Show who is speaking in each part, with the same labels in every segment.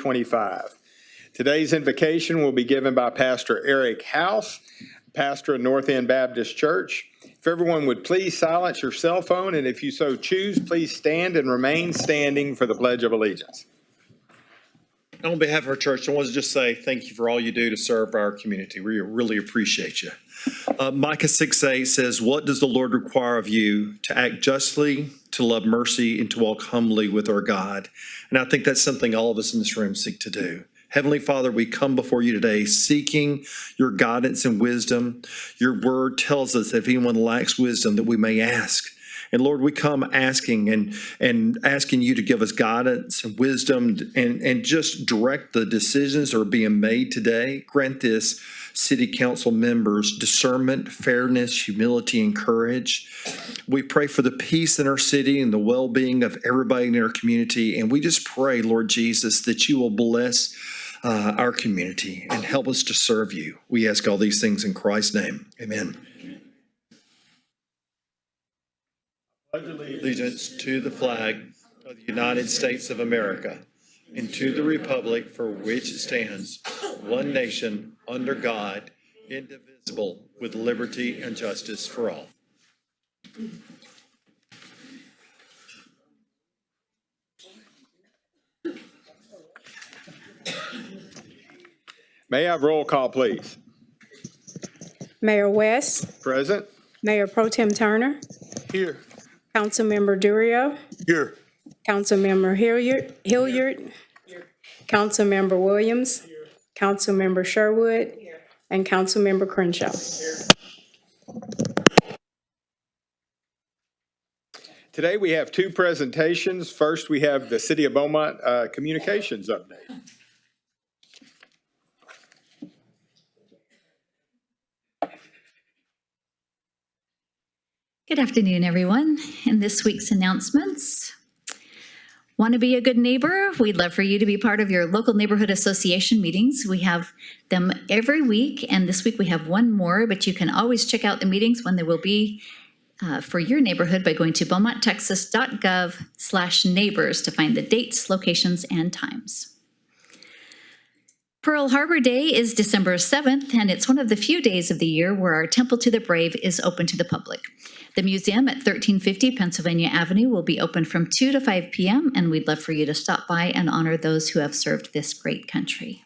Speaker 1: 2025. Today's invocation will be given by Pastor Eric House, pastor of North End Baptist Church. If everyone would please silence your cell phone, and if you so choose, please stand and remain standing for the Pledge of Allegiance.
Speaker 2: On behalf of our church, I want to just say thank you for all you do to serve our community. We really appreciate you. Micah 6:8 says, "What does the Lord require of you? To act justly, to love mercy, and to walk humbly with our God." And I think that's something all of us in this room seek to do. Heavenly Father, we come before you today seeking your guidance and wisdom. Your word tells us that if anyone lacks wisdom, that we may ask. And Lord, we come asking and asking you to give us guidance and wisdom and just direct the decisions that are being made today. Grant this city council members discernment, fairness, humility, and courage. We pray for the peace in our city and the well-being of everybody in our community. And we just pray, Lord Jesus, that you will bless our community and help us to serve you. We ask all these things in Christ's name. Amen. Allegiance to the flag of the United States of America and to the republic for which it stands, one nation, under God, indivisible, with liberty and justice for all.
Speaker 1: May I have roll call, please?
Speaker 3: Mayor West,
Speaker 1: Present.
Speaker 3: Mayor Pro Tem Turner,
Speaker 1: Here.
Speaker 3: Councilmember Durio,
Speaker 1: Here.
Speaker 3: Councilmember Hilliard, Councilmember Williams, Councilmember Sherwood, and Councilmember Crenshaw.
Speaker 1: Today we have two presentations. First, we have the City of Beaumont Communications update.
Speaker 4: Good afternoon, everyone. In this week's announcements, want to be a good neighbor? We'd love for you to be part of your local neighborhood association meetings. We have them every week, and this week we have one more, but you can always check out the meetings when they will be for your neighborhood by going to beaumonttexas.gov/neighbors to find the dates, locations, and times. Pearl Harbor Day is December 7th, and it's one of the few days of the year where our Temple to the Brave is open to the public. The museum at 1350 Pennsylvania Avenue will be open from 2 to 5 p.m., and we'd love for you to stop by and honor those who have served this great country.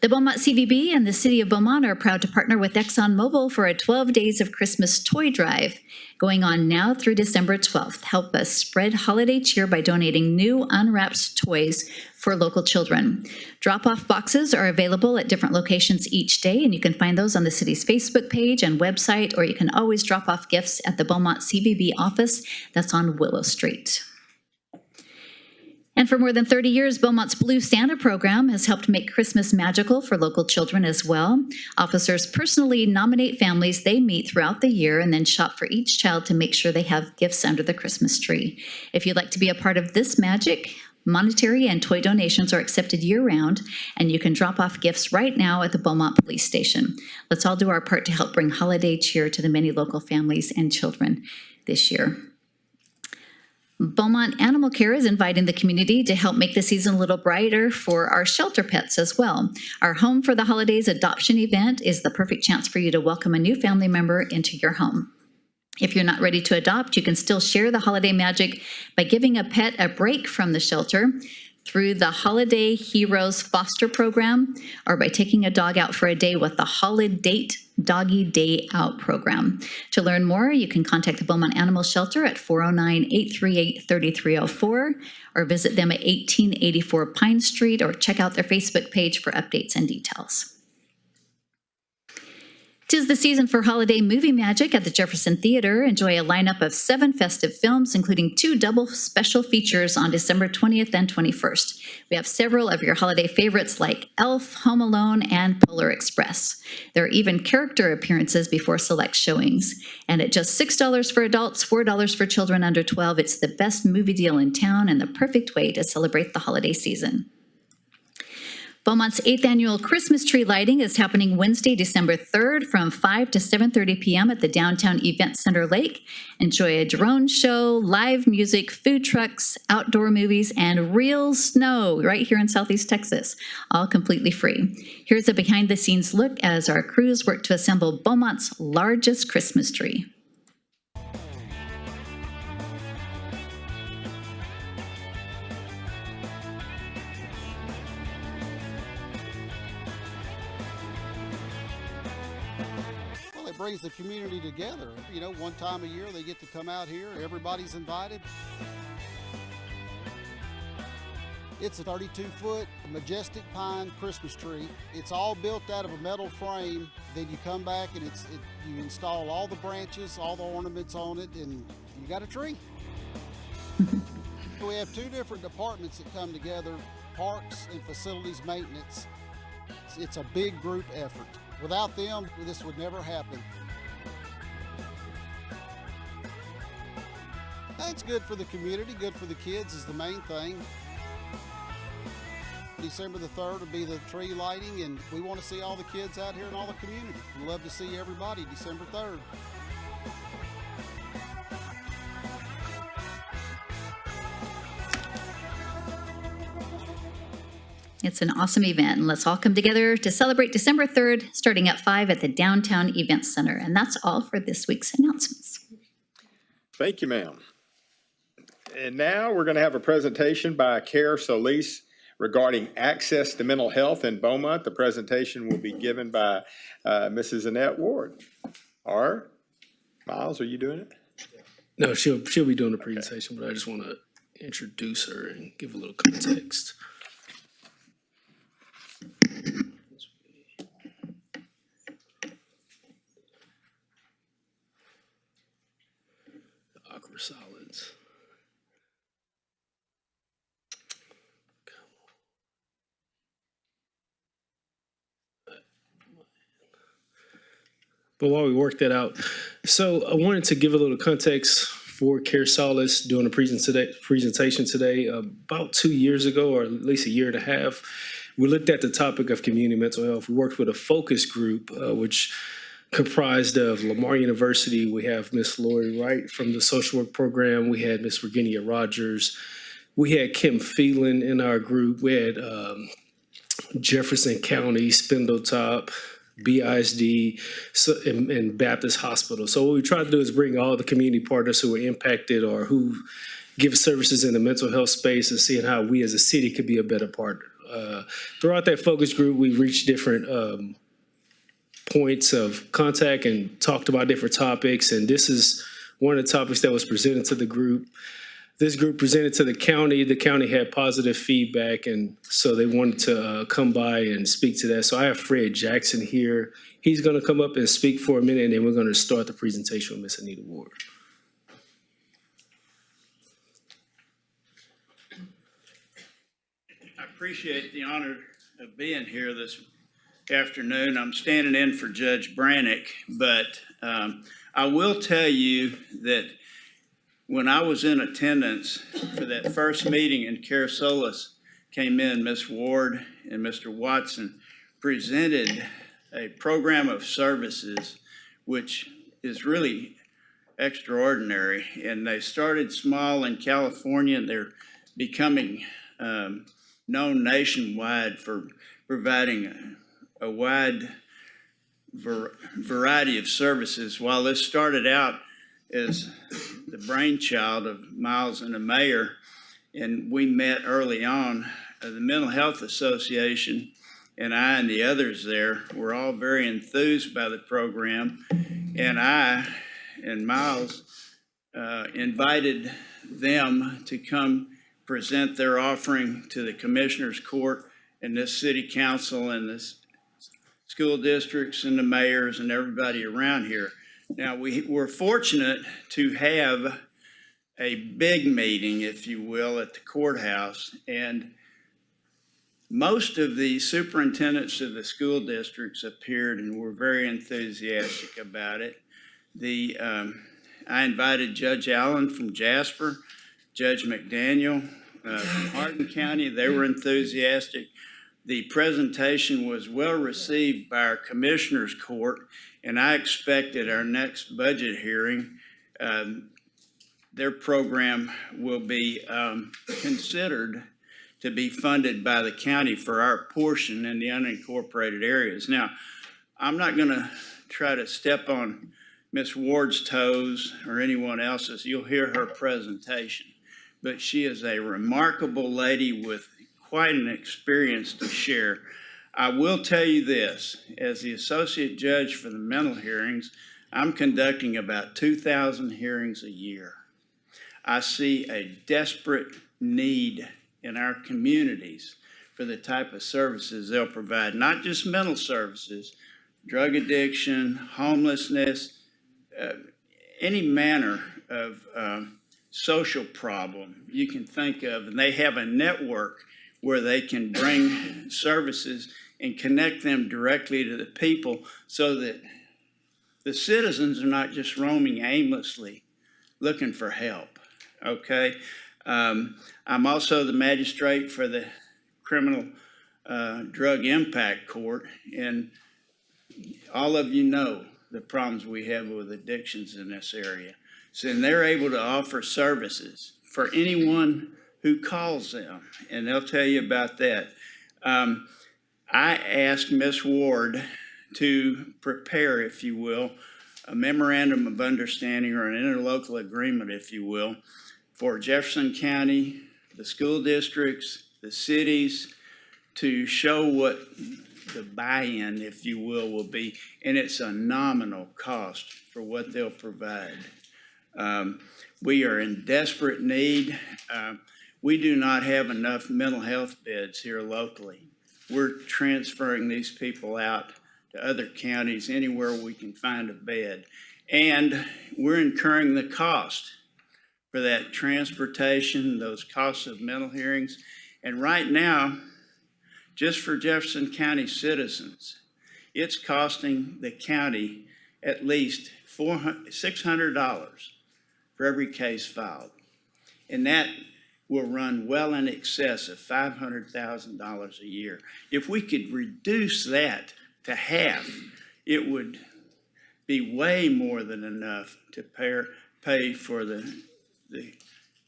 Speaker 4: The Beaumont CVB and the City of Beaumont are proud to partner with ExxonMobil for a 12 Days of Christmas toy drive going on now through December 12th. Help us spread holiday cheer by donating new unwrapped toys for local children. Drop-off boxes are available at different locations each day, and you can find those on the city's Facebook page and website, or you can always drop off gifts at the Beaumont CVB office that's on Willow Street. And for more than 30 years, Beaumont's Blue Santa program has helped make Christmas magical for local children as well. Officers personally nominate families they meet throughout the year and then shop for each child to make sure they have gifts under the Christmas tree. If you'd like to be a part of this magic, monetary and toy donations are accepted year-round, and you can drop off gifts right now at the Beaumont Police Station. Let's all do our part to help bring holiday cheer to the many local families and children this year. Beaumont Animal Care is inviting the community to help make the season a little brighter for our shelter pets as well. Our Home for the Holidays adoption event is the perfect chance for you to welcome a new family member into your home. If you're not ready to adopt, you can still share the holiday magic by giving a pet a break from the shelter through the Holiday Heroes Foster Program, or by taking a dog out for a day with the Holiday Doggy Day Out program. To learn more, you can contact the Beaumont Animal Shelter at 409-838-3304, or visit them at 1884 Pine Street, or check out their Facebook page for updates and details. 'Tis the season for holiday movie magic at the Jefferson Theater. Enjoy a lineup of 7 festive films, including 2 double special features on December 20th and 21st. We have several of your holiday favorites like Elf, Home Alone, and Polar Express. There are even character appearances before select showings. And at just $6 for adults, $4 for children under 12, it's the best movie deal in town and the perfect way to celebrate the holiday season. Beaumont's 8th annual Christmas tree lighting is happening Wednesday, December 3rd from 5 to 7:30 p.m. at the Downtown Event Center Lake. Enjoy a drone show, live music, food trucks, outdoor movies, and real snow right here in Southeast Texas, all completely free. Here's a behind-the-scenes look as our crews work to assemble Beaumont's largest Christmas tree.
Speaker 5: It brings the community together. You know, one time a year they get to come out here, everybody's invited. It's a 32-foot majestic pine Christmas tree. It's all built out of a metal frame. Then you come back and you install all the branches, all the ornaments on it, and you got a tree. We have two different departments that come together, parks and facilities maintenance. It's a big group effort. Without them, this would never happen. It's good for the community, good for the kids is the main thing. December the 3rd will be the tree lighting, and we want to see all the kids out here in all the community. We'd love to see everybody December 3rd.
Speaker 4: It's an awesome event, and let's all come together to celebrate December 3rd, starting at 5 at the Downtown Event Center. And that's all for this week's announcements.
Speaker 1: Thank you, ma'am. And now we're going to have a presentation by Care Solis regarding access to mental health in Beaumont. The presentation will be given by Mrs. Annette Ward. Or, Miles, are you doing it?
Speaker 6: No, she'll be doing the presentation, but I just want to introduce her and give a little context. Awkward silence. But while we work that out, so I wanted to give a little context for Care Solace doing a presentation today. About 2 years ago, or at least a year and a half, we looked at the topic of community mental health. We worked with a focus group, which comprised of Lamar University. We have Miss Lori Wright from the social work program. We had Miss Virginia Rogers. We had Kim Phelan in our group. We had Jefferson County, Spindletop, BISD, and Baptist Hospital. So what we try to do is bring all the community partners who were impacted or who give services in the mental health space and seeing how we as a city could be a better partner. Throughout that focus group, we reached different points of contact and talked about different topics. And this is one of the topics that was presented to the group. This group presented to the county. The county had positive feedback, and so they wanted to come by and speak to that. So I have Fred Jackson here. He's going to come up and speak for a minute, and then we're going to start the presentation with Ms. Anita Ward.
Speaker 7: I appreciate the honor of being here this afternoon. I'm standing in for Judge Brannick, but I will tell you that when I was in attendance for that first meeting and Care Solace came in, Ms. Ward and Mr. Watson presented a program of services which is really extraordinary. And they started small in California, and they're becoming known nationwide for providing a wide variety of services. While this started out as the brainchild of Miles and the mayor, and we met early on, the Mental Health Association and I and the others there were all very enthused by the program, and I and Miles invited them to come present their offering to the Commissioner's Court and this City Council and the school districts and the mayors and everybody around here. Now, we were fortunate to have a big meeting, if you will, at the courthouse, and most of the superintendents of the school districts appeared and were very enthusiastic about it. I invited Judge Allen from Jasper, Judge McDaniel from Hardin County. They were enthusiastic. The presentation was well received by our Commissioners Court, and I expect at our next budget hearing, their program will be considered to be funded by the county for our portion in the unincorporated areas. Now, I'm not going to try to step on Ms. Ward's toes or anyone else's. You'll hear her presentation. But she is a remarkable lady with quite an experience to share. I will tell you this, as the associate judge for the mental hearings, I'm conducting about 2,000 hearings a year. I see a desperate need in our communities for the type of services they'll provide, not just mental services, drug addiction, homelessness, any manner of social problem you can think of. And they have a network where they can bring services and connect them directly to the people so that the citizens are not just roaming aimlessly looking for help, okay? I'm also the magistrate for the Criminal Drug Impact Court, and all of you know the problems we have with addictions in this area. So, and they're able to offer services for anyone who calls them, and they'll tell you about that. I asked Ms. Ward to prepare, if you will, a memorandum of understanding or an interlocal agreement, if you will, for Jefferson County, the school districts, the cities, to show what the buy-in, if you will be. And it's a nominal cost for what they'll provide. We are in desperate need. We do not have enough mental health beds here locally. We're transferring these people out to other counties, anywhere we can find a bed. And we're incurring the cost for that transportation, those costs of mental hearings. And right now, just for Jefferson County citizens, it's costing the county at least $600 for every case filed. And that will run well in excess of $500,000 a year. If we could reduce that to half, it would be way more than enough to pay for the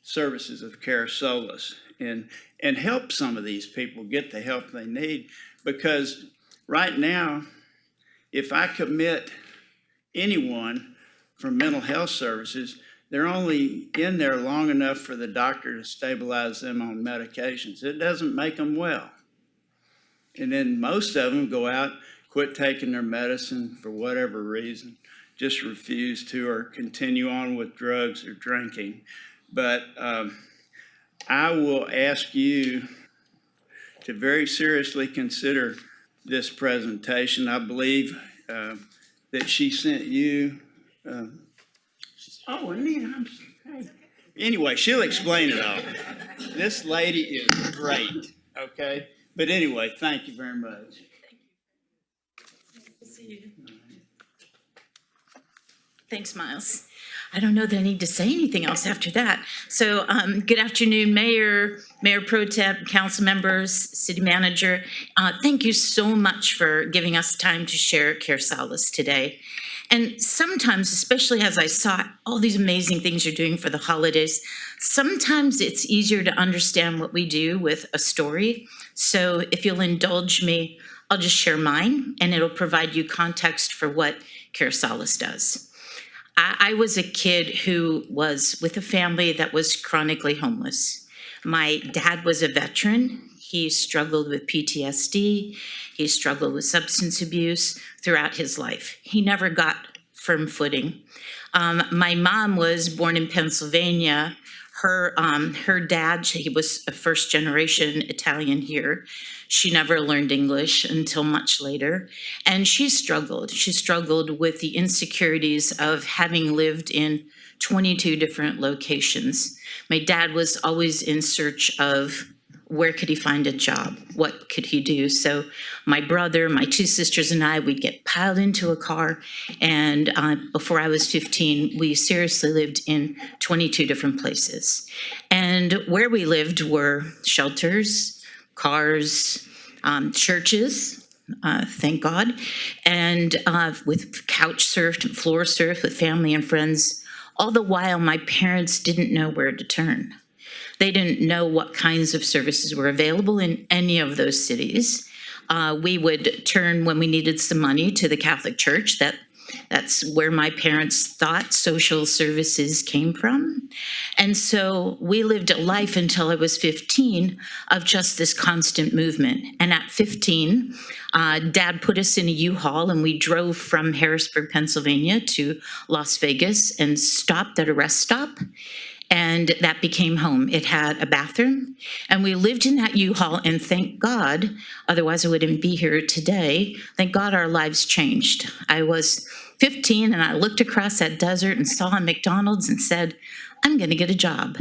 Speaker 7: services of Care Solis and help some of these people get the help they need. Because right now, if I commit anyone for mental health services, they're only in there long enough for the doctor to stabilize them on medications. It doesn't make them well. And then most of them go out, quit taking their medicine for whatever reason, just refuse to or continue on with drugs or drinking. But I will ask you to very seriously consider this presentation. I believe that she sent you. Oh, Anita, I'm sorry. Anyway, she'll explain it all. This lady is great, okay? But anyway, thank you very much.
Speaker 8: Thanks, Miles. I don't know that I need to say anything else after that. So good afternoon, Mayor Pro Tem, council members, city manager. Thank you so much for giving us time to share Care Solis today. And sometimes, especially as I saw all these amazing things you're doing for the holidays, sometimes it's easier to understand what we do with a story. So if you'll indulge me, I'll just share mine, and it'll provide you context for what Care Solis does. I was a kid who was with a family that was chronically homeless. My dad was a veteran. He struggled with PTSD. He struggled with substance abuse throughout his life. He never got firm footing. My mom was born in Pennsylvania. Her dad, he was a first generation Italian here. She never learned English until much later. And she struggled. She struggled with the insecurities of having lived in 22 different locations. My dad was always in search of where could he find a job? What could he do? So my brother, my two sisters, and I, we'd get piled into a car. And before I was 15, we seriously lived in 22 different places. And where we lived were shelters, cars, churches, thank God, and with couch surfed and floor surfed with family and friends. All the while, my parents didn't know where to turn. They didn't know what kinds of services were available in any of those cities. We would turn when we needed some money to the Catholic Church. That's where my parents thought social services came from. And so we lived a life until I was 15 of just this constant movement. And at 15, Dad put us in a U-Haul and we drove from Harrisburg, Pennsylvania to Las Vegas and stopped at a rest stop. And that became home. It had a bathroom, and we lived in that U-Haul, and thank God, otherwise I wouldn't be here today, thank God our lives changed. I was 15, and I looked across that desert and saw a McDonald's and said, I'm gonna get a job.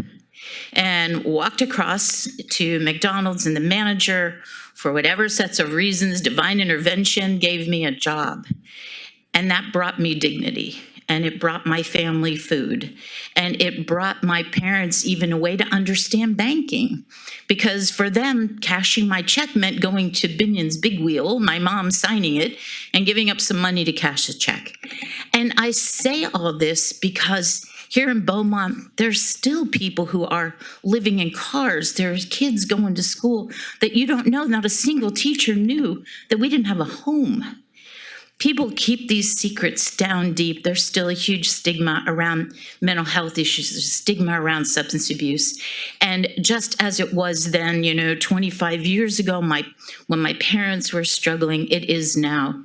Speaker 8: And walked across to McDonald's, and the manager, for whatever sets of reasons, divine intervention, gave me a job. And that brought me dignity. And it brought my family food. And it brought my parents even a way to understand banking. Because for them, cashing my check meant going to Binion's Big Wheel, my mom signing it, and giving up some money to cash the check. And I say all this because here in Beaumont, there's still people who are living in cars. There's kids going to school that you don't know. Not a single teacher knew that we didn't have a home. People keep these secrets down deep. There's still a huge stigma around mental health issues. There's a stigma around substance abuse. And just as it was then, 25 years ago, when my parents were struggling, it is now.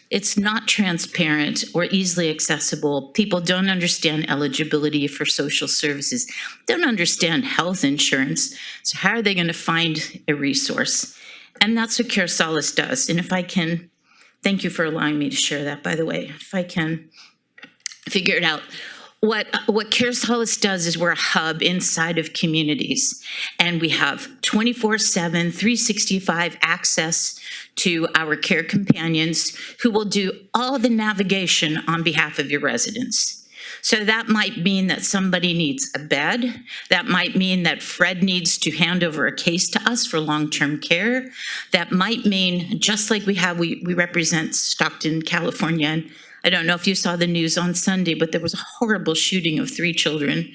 Speaker 8: It's not transparent or easily accessible. People don't understand eligibility for social services, don't understand health insurance. So how are they going to find a resource? And that's what Care Solace does. And if I can, thank you for allowing me to share that, by the way. If I can figure it out. What Care Solace does is we're a hub inside of communities, and we have 24/7, 365 access to our care companions who will do all the navigation on behalf of your residents. So that might mean that somebody needs a bed. That might mean that Fred needs to hand over a case to us for long-term care. That might mean, just like we represent Stockton, California. And I don't know if you saw the news on Sunday, but there was a horrible shooting of 3 children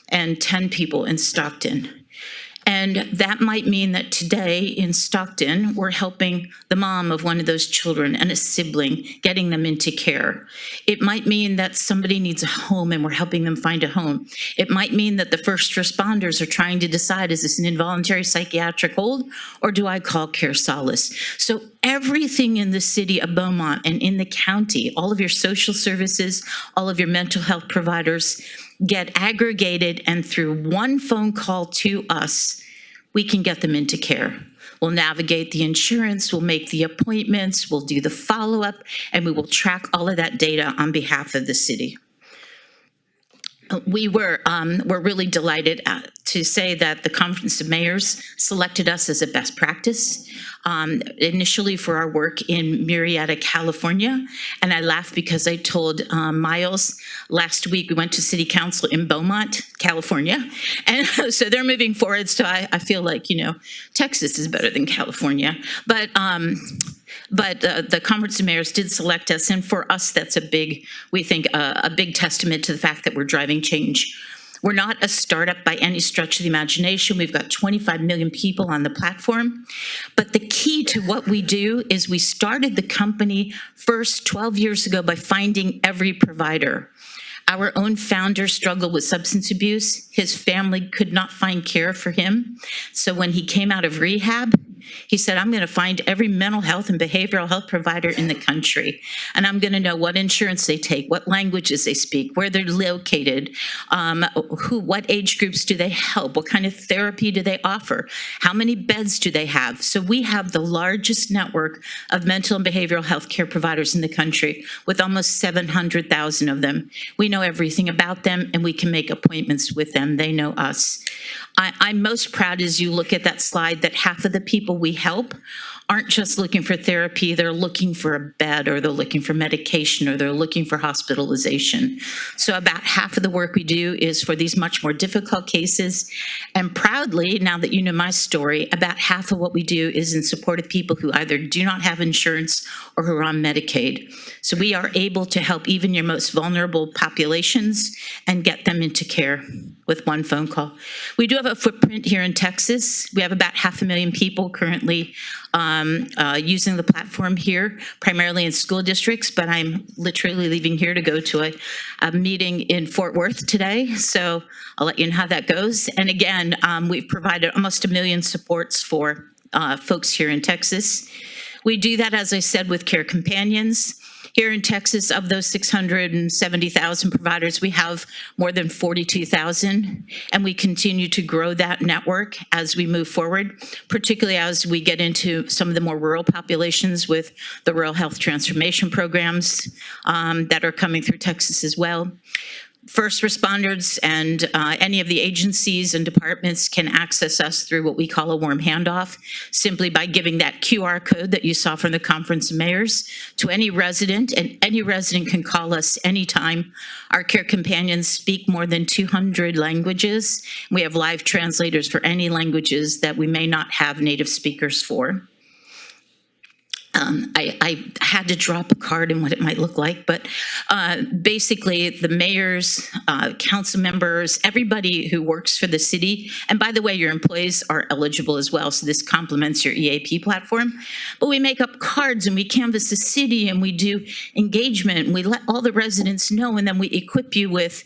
Speaker 8: and 10 people in Stockton. And that might mean that today in Stockton, we're helping the mom of one of those children and a sibling, getting them into care. It might mean that somebody needs a home and we're helping them find a home. It might mean that the first responders are trying to decide, is this an involuntary psychiatric hold or do I call Care Solace? So everything in the city of Beaumont and in the county, all of your social services, all of your mental health providers, get aggregated, and through one phone call to us, we can get them into care. We'll navigate the insurance, we'll make the appointments, we'll do the follow-up, and we will track all of that data on behalf of the city. We're really delighted to say that the Conference of Mayors selected us as a best practice initially for our work in Murrieta, California. And I laugh because I told Miles last week we went to City Council in Beaumont, California. And so they're moving forward. So I feel like, Texas is better than California. But the Conference of Mayors did select us, and for us, that's we think, a big testament to the fact that we're driving change. We're not a startup by any stretch of the imagination. We've got 25 million people on the platform. But the key to what we do is we started the company first 12 years ago by finding every provider. Our own founder struggled with substance abuse. His family could not find care for him. So when he came out of rehab, he said, I'm going to find every mental health and behavioral health provider in the country. And I'm going to know what insurance they take, what languages they speak, where they're located, what age groups do they help, what kind of therapy do they offer, how many beds do they have. So we have the largest network of mental and behavioral health care providers in the country with almost 700,000 of them. We know everything about them and we can make appointments with them. They know us. I'm most proud as you look at that slide that half of the people people we help aren't just looking for therapy, they're looking for a bed, or they're looking for medication, or they're looking for hospitalization. So about half of the work we do is for these much more difficult cases. And proudly, now that you know my story, about half of what we do is in support of people who either do not have insurance or who are on Medicaid. So we are able to help even your most vulnerable populations and get them into care with one phone call. We do have a footprint here in Texas. We have about 500,000 people currently using the platform here, primarily in school districts, but I'm literally leaving here to go to a meeting in Fort Worth today, so I'll let you know how that goes. And again, we've provided almost 1 million supports for folks here in Texas. We do that, as I said, with Care Companions. Here in Texas, of those 670,000 providers, we have more than 42,000, and we continue to grow that network as we move forward, particularly as we get into some of the more rural populations with the rural health transformation programs that are coming through Texas as well. First responders and any of the agencies and departments can access us through what we call a warm handoff, simply by giving that QR code that you saw from the Conference of Mayors to any resident, and any resident can call us anytime. Our Care Companions speak more than 200 languages. We have live translators for any languages that we may not have native speakers for. I had to drop a card in what it might look like, but basically the mayors, council members, everybody who works for the city, and by the way, your employees are eligible as well, so this complements your EAP platform. But we make up cards and we canvass the city and we do engagement and we let all the residents know, and then we equip you with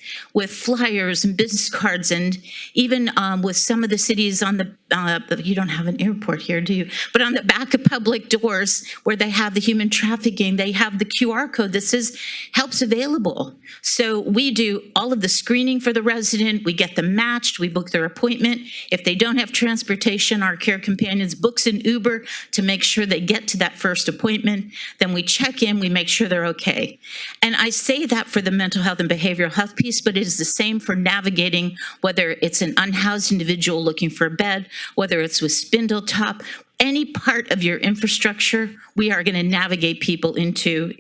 Speaker 8: flyers and business cards, and even with some of the cities on the, you don't have an airport here, do you? But on the back of public doors, where they have the human trafficking, they have the QR code that says help's available. So we do all of the screening for the resident, we get them matched, we book their appointment. If they don't have transportation, our Care Companions books an Uber to make sure they get to that first appointment. Then we check in, we make sure they're okay. And I say that for the mental health and behavioral health piece, but it is the same for navigating, whether it's an unhoused individual looking for a bed, whether it's with spindle top, any part of your infrastructure, we are going to navigate people into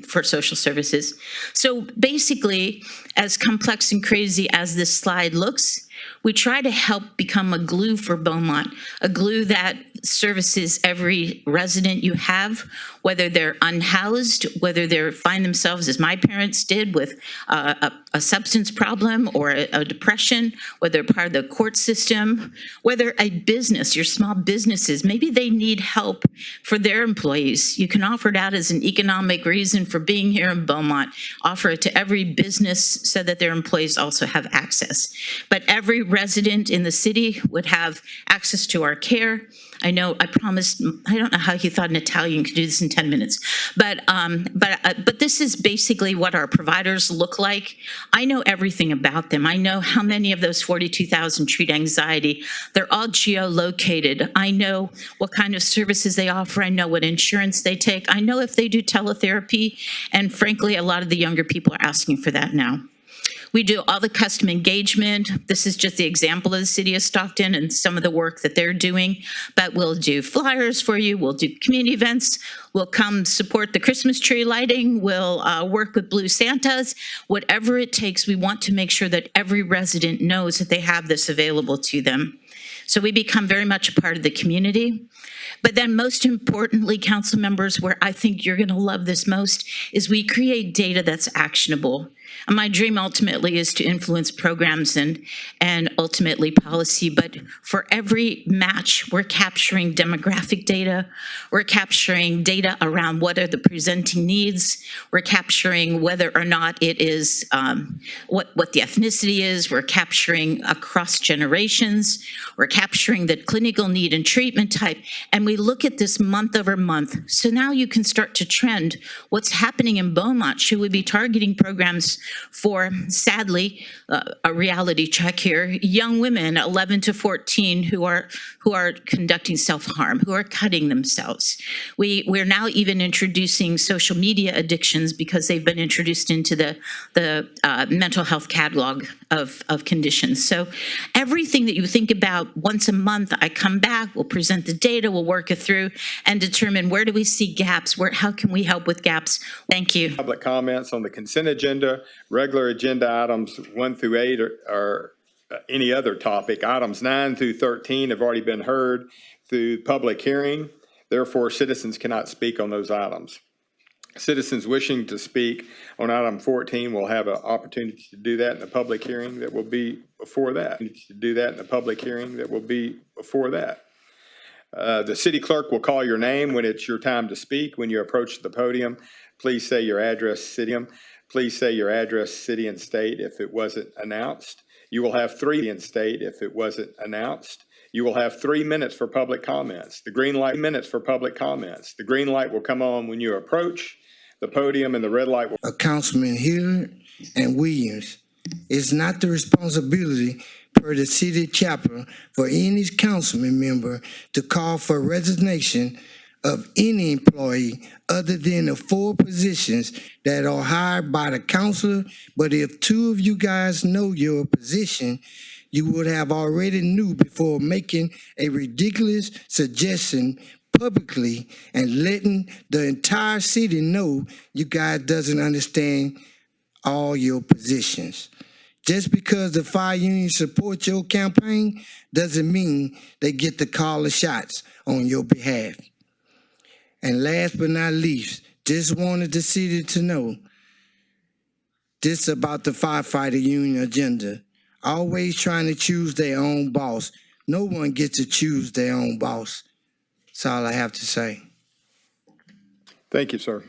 Speaker 8: for social services. So basically, as complex and crazy as this slide looks, we try to help become a glue for Beaumont, a glue that services every resident you have, whether they're unhoused, whether they find themselves, as my parents did, with a substance problem or a depression, whether part of the court system, whether a business, your small businesses, maybe they need help for their employees. You can offer that as an economic reason for being here in Beaumont. Offer it to every business so that their employees also have access. But every resident in the city would have access to our care. I know I promised, I don't know how you thought an Italian could do this in 10 minutes, but this is basically what our providers look like. I know everything about them. I know how many of those 42,000 treat anxiety. They're all geolocated. I know what kind of services they offer. I know what insurance they take. I know if they do teletherapy, and frankly, a lot of the younger people are asking for that now. We do all the custom engagement. This is just the example of the city of Stockton and some of the work that they're doing. But we'll do flyers for you. We'll do community events. We'll come support the Christmas tree lighting. We'll work with Blue Santas. Whatever it takes, we want to make sure that every resident knows that they have this available to them. So we become very much a part of the community. But then most importantly, council members, where I think you're going to love this most, is we create data that's actionable. And my dream ultimately is to influence programs and ultimately policy. But for every match, we're capturing demographic data. We're capturing data around what are the presenting needs. We're capturing whether or not it is what the ethnicity is. We're capturing across generations. We're capturing the clinical need and treatment type. And we look at this month over month. So now you can start to trend what's happening in Beaumont. Should we be targeting programs for, sadly, a reality check here, young women 11 to 14 who are conducting self-harm, who are cutting themselves. We're now even introducing social media addictions because they've been introduced into the mental health catalog of conditions. So everything that you think about, once a month, I come back, we'll present the data, we'll work it through and determine where do we see gaps, how can we help with gaps. Thank you.
Speaker 1: Public comments on the consent agenda, regular agenda items 1 through 8 or any other topic. Items 9 through 13 have already been heard through public hearing. Therefore, citizens cannot speak on those items. Citizens wishing to speak on item 14 will have an opportunity to do that in the public hearing that will be before that. The city clerk will call your name when it's your time to speak. When you approach the podium, please say your address, city. Please say your address, city, and state if it wasn't announced. You will have 3 minutes for public comments. The green light will come on when you approach the podium, and the red light will.
Speaker 9: Councilman Hilliard and Williams, it's not the responsibility per the city chapter for any councilman member to call for resignation of any employee other than the 4 positions that are hired by the councilor. But if 2 of you guys know your position, you would have already knew before making a ridiculous suggestion publicly and letting the entire city know you guys doesn't understand all your positions. Just because the fire union supports your campaign doesn't mean they get to call the shots on your behalf. And last but not least, just wanted the city to know this about the firefighter union agenda. Always trying to choose their own boss. No one gets to choose their own boss. That's all I have to say.
Speaker 1: Thank you, sir.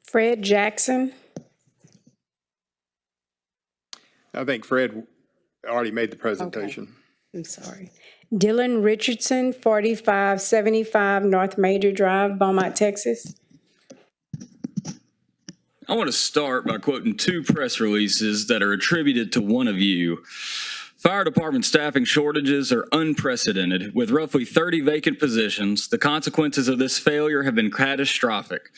Speaker 3: Fred Jackson.
Speaker 1: I think Fred already made the presentation.
Speaker 3: I'm sorry. Dylan Richardson, 4575 North Major Drive, Beaumont, Texas.
Speaker 10: I want to start by quoting 2 press releases that are attributed to one of you. Fire department staffing shortages are unprecedented. With roughly 30 vacant positions, the consequences of this failure have been catastrophic.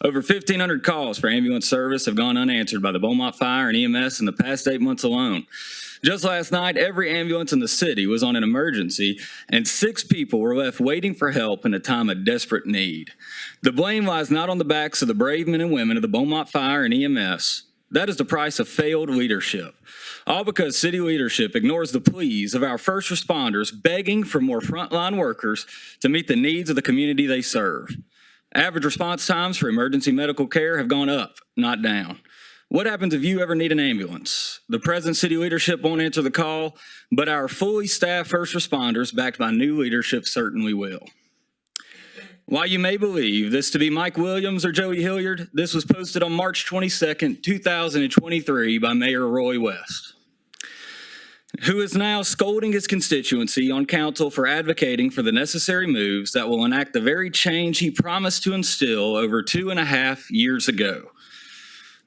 Speaker 10: Over 1,500 calls for ambulance service have gone unanswered by the Beaumont Fire and EMS in the past 8 months alone. Just last night, every ambulance in the city was on an emergency, and 6 people were left waiting for help in a time of desperate need. The blame lies not on the backs of the brave men and women of the Beaumont Fire and EMS. That is the price of failed leadership. All because city leadership ignores the pleas of our first responders begging for more frontline workers to meet the needs of the community they serve. Average response times for emergency medical care have gone up, not down. What happens if you ever need an ambulance? The present city leadership won't answer the call, but our fully staffed first responders, backed by new leadership, certainly will. While you may believe this to be Mike Williams or Joey Hilliard, this was posted on March 22nd, 2023 by Mayor Roy West, who is now scolding his constituency on council for advocating for the necessary moves that will enact the very change he promised to instill over 2.5 years ago.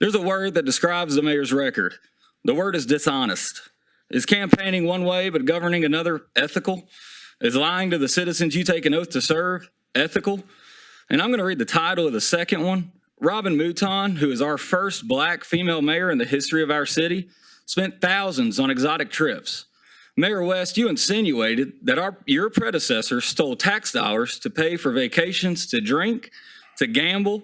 Speaker 10: There's a word that describes the mayor's record. The word is dishonest. Is campaigning one way but governing another ethical? Is lying to the citizens you take an oath to serve ethical? And I'm going to read the title of the second one. Robin Mouton, who is our first Black female mayor in the history of our city, spent thousands on exotic trips. Mayor West, you insinuated that your predecessor stole tax dollars to pay for vacations, to drink, to gamble.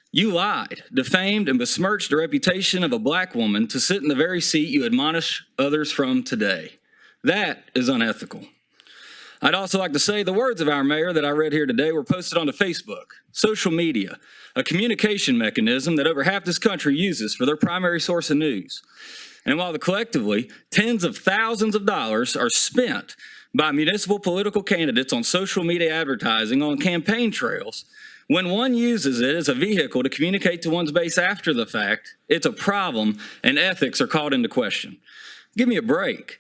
Speaker 10: You lied, defamed, and besmirched the reputation of a Black woman to sit in the very seat you admonish others from today. That is unethical. I'd also like to say the words of our mayor that I read here today were posted onto Facebook, social media, a communication mechanism that over half this country uses for their primary source of news. And while collectively tens of thousands of dollars are spent by municipal political candidates on social media advertising on campaign trails, when one uses it as a vehicle to communicate to one's base after the fact, it's a problem and ethics are called into question. Give me a break.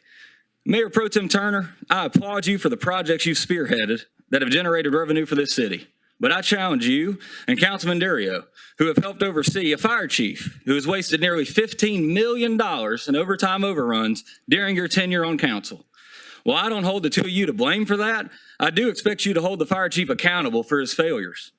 Speaker 10: Mayor Pro Tem Turner, I applaud you for the projects you've spearheaded, that have generated revenue for this city. But I challenge you and Councilman Durio, who have helped oversee a fire chief who has wasted nearly $15 million in overtime overruns during your tenure on council. While I don't hold the two of you to blame for that, I do expect you to hold the fire chief accountable for his failures.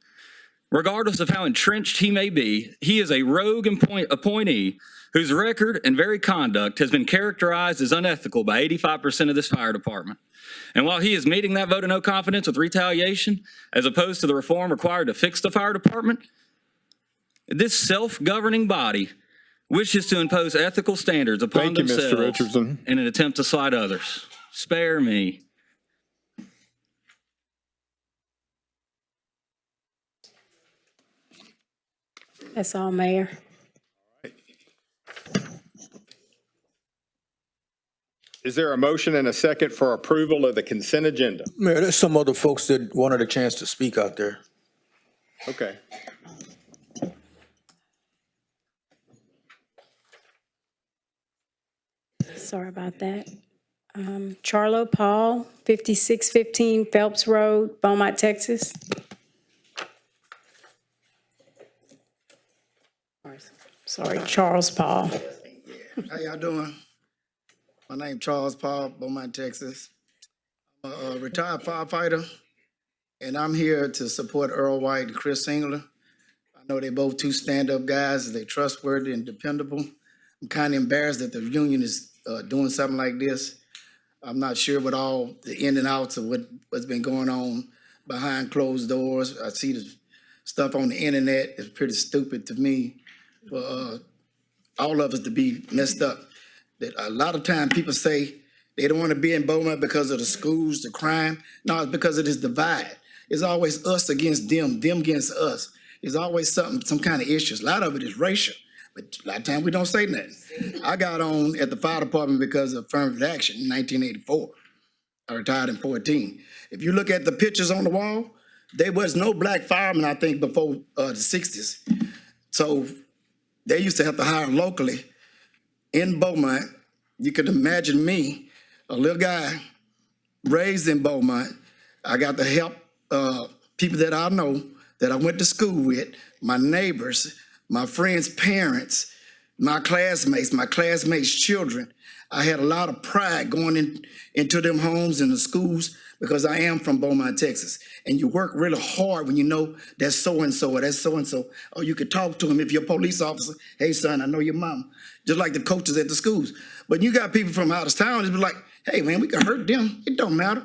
Speaker 10: Regardless of how entrenched he may be, he is a rogue appointee whose record and very conduct has been characterized as unethical by 85% of this fire department. And while he is meeting that vote of no confidence with retaliation, as opposed to the reform required to fix the fire department, this self-governing body wishes to impose ethical standards upon
Speaker 1: Thank you, Mr.
Speaker 10: themselves
Speaker 1: Richardson.
Speaker 10: in an attempt to slight others. Spare me.
Speaker 3: That's all, Mayor.
Speaker 1: Is there a motion and a second for approval of the consent agenda?
Speaker 11: Mayor, there's some other folks that wanted a chance to speak out there.
Speaker 1: Okay.
Speaker 3: Sorry about that. Charlo Paul, 5615 Phelps Road, Beaumont, Texas. Sorry, Charles Paul.
Speaker 9: How y'all doing? My name Charles Paul, Beaumont, Texas. I'm a retired firefighter, and I'm here to support Earl White and Chris Singler. I know they're both two stand-up guys. They're trustworthy and dependable. I'm kind of embarrassed that the union is doing something like this. I'm not sure what all the in and outs of what's been going on behind closed doors. I see the stuff on the internet. It's pretty stupid to me for all of us to be messed up. That a lot of times people say they don't want to be in Beaumont because of the schools, the crime. No, it's because of this divide. It's always us against them against us. It's always some kind of issues. A lot of it is racial, but a lot of times we don't say nothing. I got on at the fire department because of affirmative action in 1984. I retired in 14. If you look at the pictures on the wall, there was no black firemen, I think, before the 60s. So they used to have to hire locally in Beaumont. You could imagine me, a little guy raised in Beaumont. I got to help people that I know, that I went to school with, my neighbors, my friends' parents, my classmates' children. I had a lot of pride going into them homes and the schools because I am from Beaumont, Texas. And you work really hard when you know that's so-and-so or that's so-and-so. Or you could talk to them if you're a police officer. Hey, son, I know your mom. Just like the coaches at the schools. But you got people from out of town that be like, hey, man, we can hurt them. It don't matter.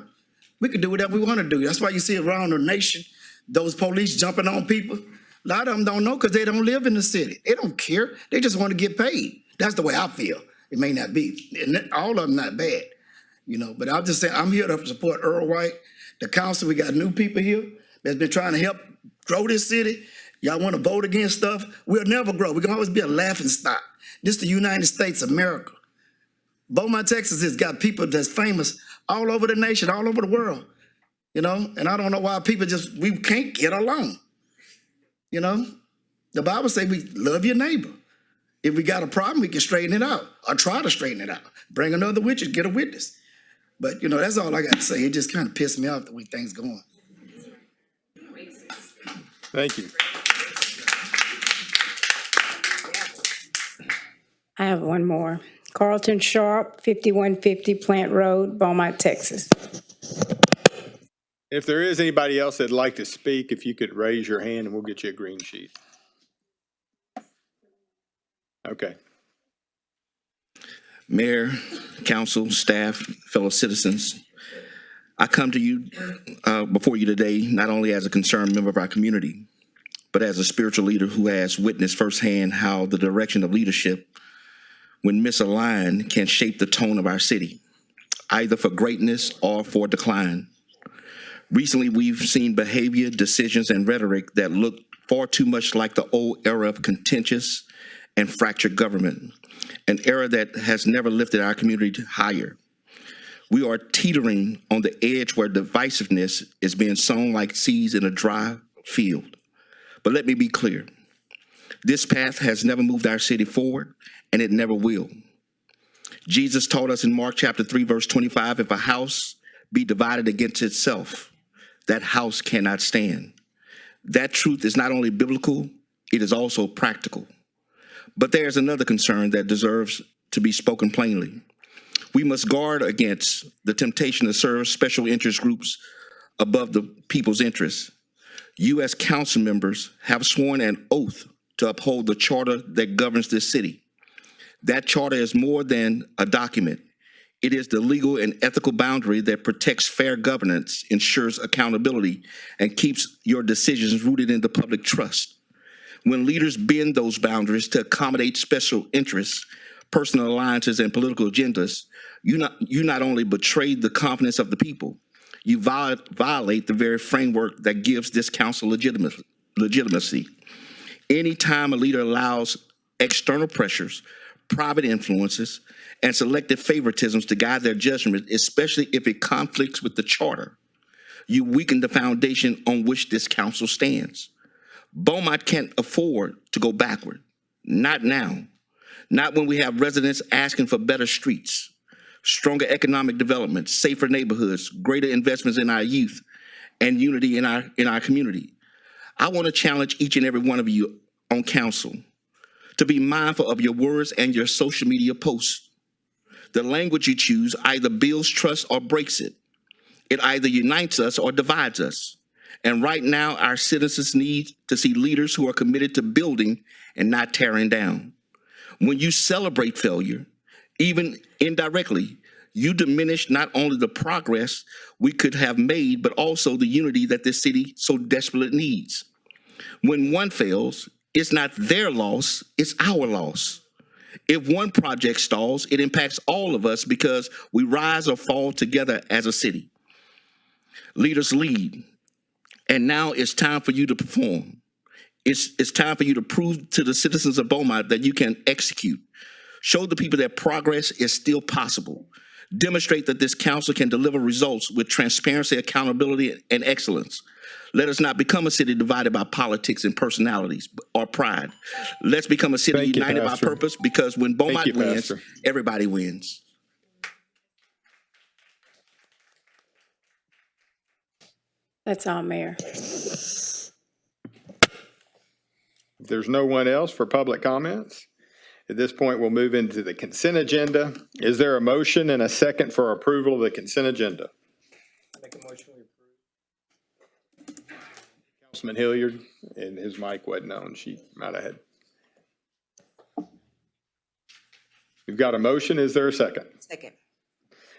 Speaker 9: We can do whatever we want to do. That's why you see around the nation, those police jumping on people. A lot of them don't know because they don't live in the city. They don't care. They just want to get paid. That's the way I feel. It may not be. And all of them not bad, you know. But I'm just saying, I'm here to support Earl White, the council. We got new people here that's been trying to help grow this city. Y'all want to vote against stuff? We'll never grow. We can always be a laughing stock. This is the United States of America. Beaumont, Texas has got people that's famous all over the nation, all over the world, you know? And I don't know why people we can't get along, you know? The Bible says we love your neighbor. If we got a problem, we can straighten it out or try to straighten it out. Bring another witness, get a witness. But, you know, that's all I got to say. It just kind of pissed me off the way things going.
Speaker 1: Thank you.
Speaker 3: I have one more. Carlton Sharp, 5150 Plant Road, Beaumont, Texas.
Speaker 1: If there is anybody else that'd like to speak, if you could raise your hand and we'll get you a green sheet. Okay.
Speaker 12: Mayor, council, staff, fellow citizens, I come to you before you today not only as a concerned member of our community, but as a spiritual leader who has witnessed firsthand how the direction of leadership, when misaligned, can shape the tone of our city, either for greatness or for decline. Recently, we've seen behavior, decisions, and rhetoric that look far too much like the old era of contentious and fractured government, an era that has never lifted our community higher. We are teetering on the edge where divisiveness is being sown like seeds in a dry field. But let me be clear. This path has never moved our city forward, and it never will. Jesus taught us in Mark chapter 3, verse 25, if a house be divided against itself, that house cannot stand. That truth is not only biblical, it is also practical. But there's another concern that deserves to be spoken plainly. We must guard against the temptation to serve special interest groups above the people's interests. You as council members have sworn an oath to uphold the charter that governs this city. That charter is more than a document. It is the legal and ethical boundary that protects fair governance, ensures accountability, and keeps your decisions rooted in the public trust. When leaders bend those boundaries to accommodate special interests, personal alliances, and political agendas, you not only betray the confidence of the people, you violate the very framework that gives this council legitimacy. Anytime a leader allows external pressures, private influences, and selective favoritisms to guide their judgment, especially if it conflicts with the charter, you weaken the foundation on which this council stands. Beaumont can't afford to go backward. Not now. Not when we have residents asking for better streets, stronger economic development, safer neighborhoods, greater investments in our youth, and unity in our community. I want to challenge each and every one of you on council to be mindful of your words and your social media posts. The language you choose either builds trust or breaks it. It either unites us or divides us. And right now, our citizens need to see leaders who are committed to building and not tearing down. When you celebrate failure, even indirectly, you diminish not only the progress we could have made, but also the unity that this city so desperately needs. When one fails, it's not their loss, it's our loss. If one project stalls, it impacts all of us because we rise or fall together as a city. Leaders lead, and now it's time for you to perform. It's time for you to prove to the citizens of Beaumont that you can execute. Show the people that progress is still possible. Demonstrate that this council can deliver results with transparency, accountability, and excellence. Let us not become a city divided by politics and personalities or pride. Let's become a city united by purpose, because when Beaumont wins, everybody wins.
Speaker 3: That's all, Mayor.
Speaker 1: If there's no one else for public comments, at this point, we'll move into the consent agenda. Is there a motion and a second for approval of the consent agenda?
Speaker 11: Make a motion we approve.
Speaker 1: Councilman Hilliard, and his mic wasn't on. She might have had. You've got a motion. Is there a second?
Speaker 13: Second.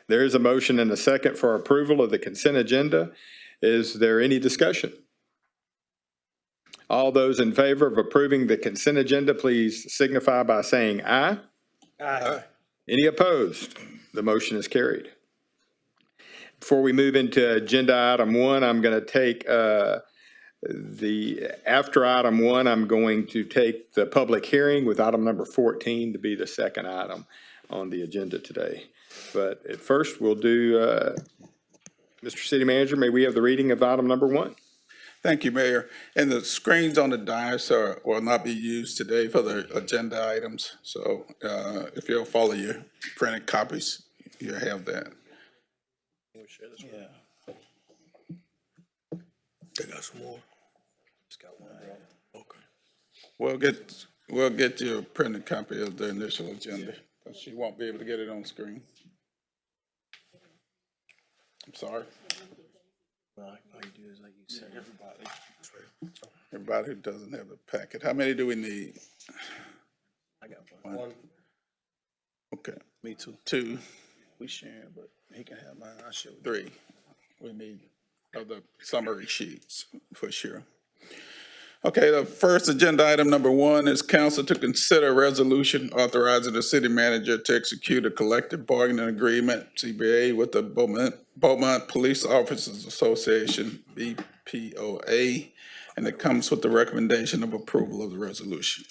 Speaker 1: There is a motion and a second for approval of the consent agenda. Is there any discussion? All those in favor of approving the consent agenda, please signify by saying aye.
Speaker 11: Aye.
Speaker 1: Any opposed? The motion is carried. Before we move into agenda item 1, I'm going to take after item 1, I'm going to take the public hearing with item number 14 to be the second item on the agenda today. But at first, we'll do, Mr. City Manager, may we have the reading of item number 1?
Speaker 14: Thank you, Mayor. And the screens on the dais will not be used today for the agenda items. So if you'll follow your printed copies, you'll have that.
Speaker 11: Yeah. They got some more. Just got one. Okay.
Speaker 14: We'll get you a printed copy of the initial agenda, because she won't be able to get it on screen. I'm sorry.
Speaker 11: Well, all you do is like you said,
Speaker 14: Everybody who doesn't have the packet. How many do we need?
Speaker 11: I got one.
Speaker 14: Okay.
Speaker 11: Me too.
Speaker 14: 2,
Speaker 11: We sharing, but he can have mine. I'll show you.
Speaker 14: 3. We need the summary sheets for sure. Okay, the first agenda item number 1 is council to consider a resolution authorizing the city manager to execute a collective bargaining agreement, CBA, with the Beaumont Police Officers Association, BPOA, and it comes with the recommendation of approval of the resolution.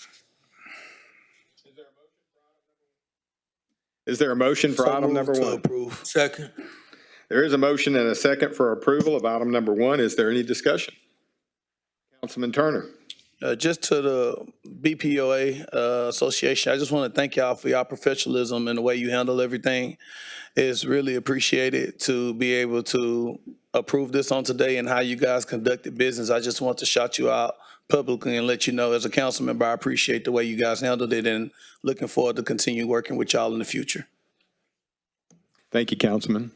Speaker 1: Is there a motion for item number 1?
Speaker 11: To approve. Second.
Speaker 1: There is a motion and a second for approval of item number 1. Is there any discussion? Councilman Turner.
Speaker 13: Just to the BPOA Association, I just want to thank y'all for your professionalism and the way you handle everything. It's really appreciated to be able to approve this on today and how you guys conducted business. I just want to shout you out publicly and let you know as a council member, I appreciate the way you guys handled it and looking forward to continue working with y'all in the future.
Speaker 1: Thank you, Councilman.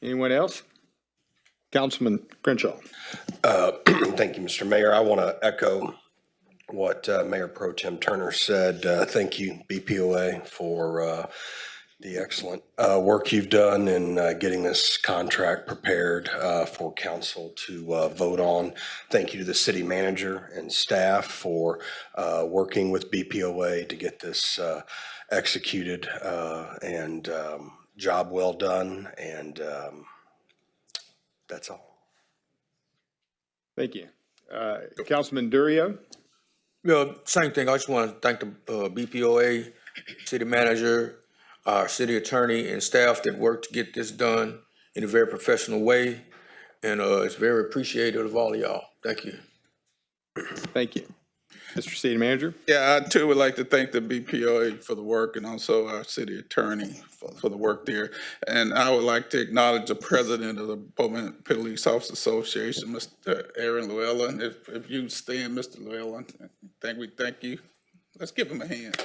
Speaker 1: Anyone else? Councilman Crenshaw.
Speaker 15: Thank you, Mr. Mayor. I want to echo what Mayor Pro Tem Turner said. Thank you, BPOA, for the excellent work you've done in getting this contract prepared for council to vote on. Thank you to the city manager and staff for working with BPOA to get this executed and job well done. And that's all.
Speaker 1: Thank you. Councilman Durio.
Speaker 11: Same thing. I just want to thank the BPOA, city manager, our city attorney, and staff that worked to get this done in a very professional way. And it's very appreciated of all of y'all. Thank you.
Speaker 1: Thank you. Mr. City Manager.
Speaker 14: Yeah, I too would like to thank the BPOA for the work and also our city attorney for the work there. And I would like to acknowledge the president of the Beaumont Police Officers Association, Mr. Aaron Llewellyn. If you stand, Mr. Llewellyn, thank you. Let's give him a hand.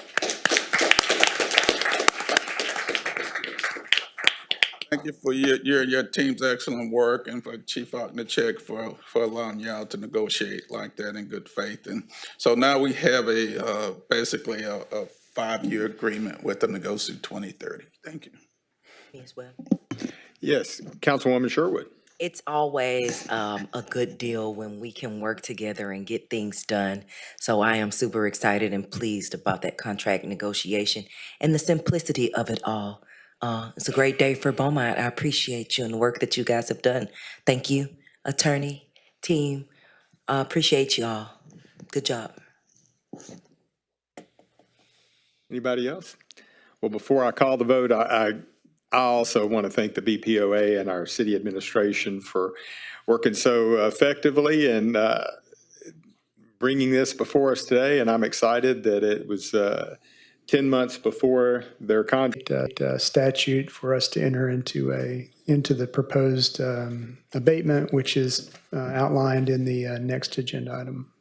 Speaker 14: Thank you for your team's excellent work and for Chief Ognacek for allowing y'all to negotiate like that in good faith. And so now we have basically a 5-year agreement with the negotiate 2030. Thank you.
Speaker 16: As well.
Speaker 1: Yes, Councilwoman Sherwood.
Speaker 16: It's always a good deal when we can work together and get things done. So I am super excited and pleased about that contract negotiation and the simplicity of it all. It's a great day for Beaumont. I appreciate you and the work that you guys have done. Thank you, attorney, team. Appreciate you all. Good job.
Speaker 1: Anybody else? Well, before I call the vote, I also want to thank the BPOA and our city administration for working so effectively and bringing this before us today. And I'm excited that it was 10 months before their contract
Speaker 17: statute for us to enter into the proposed abatement, which is outlined in the next agenda item.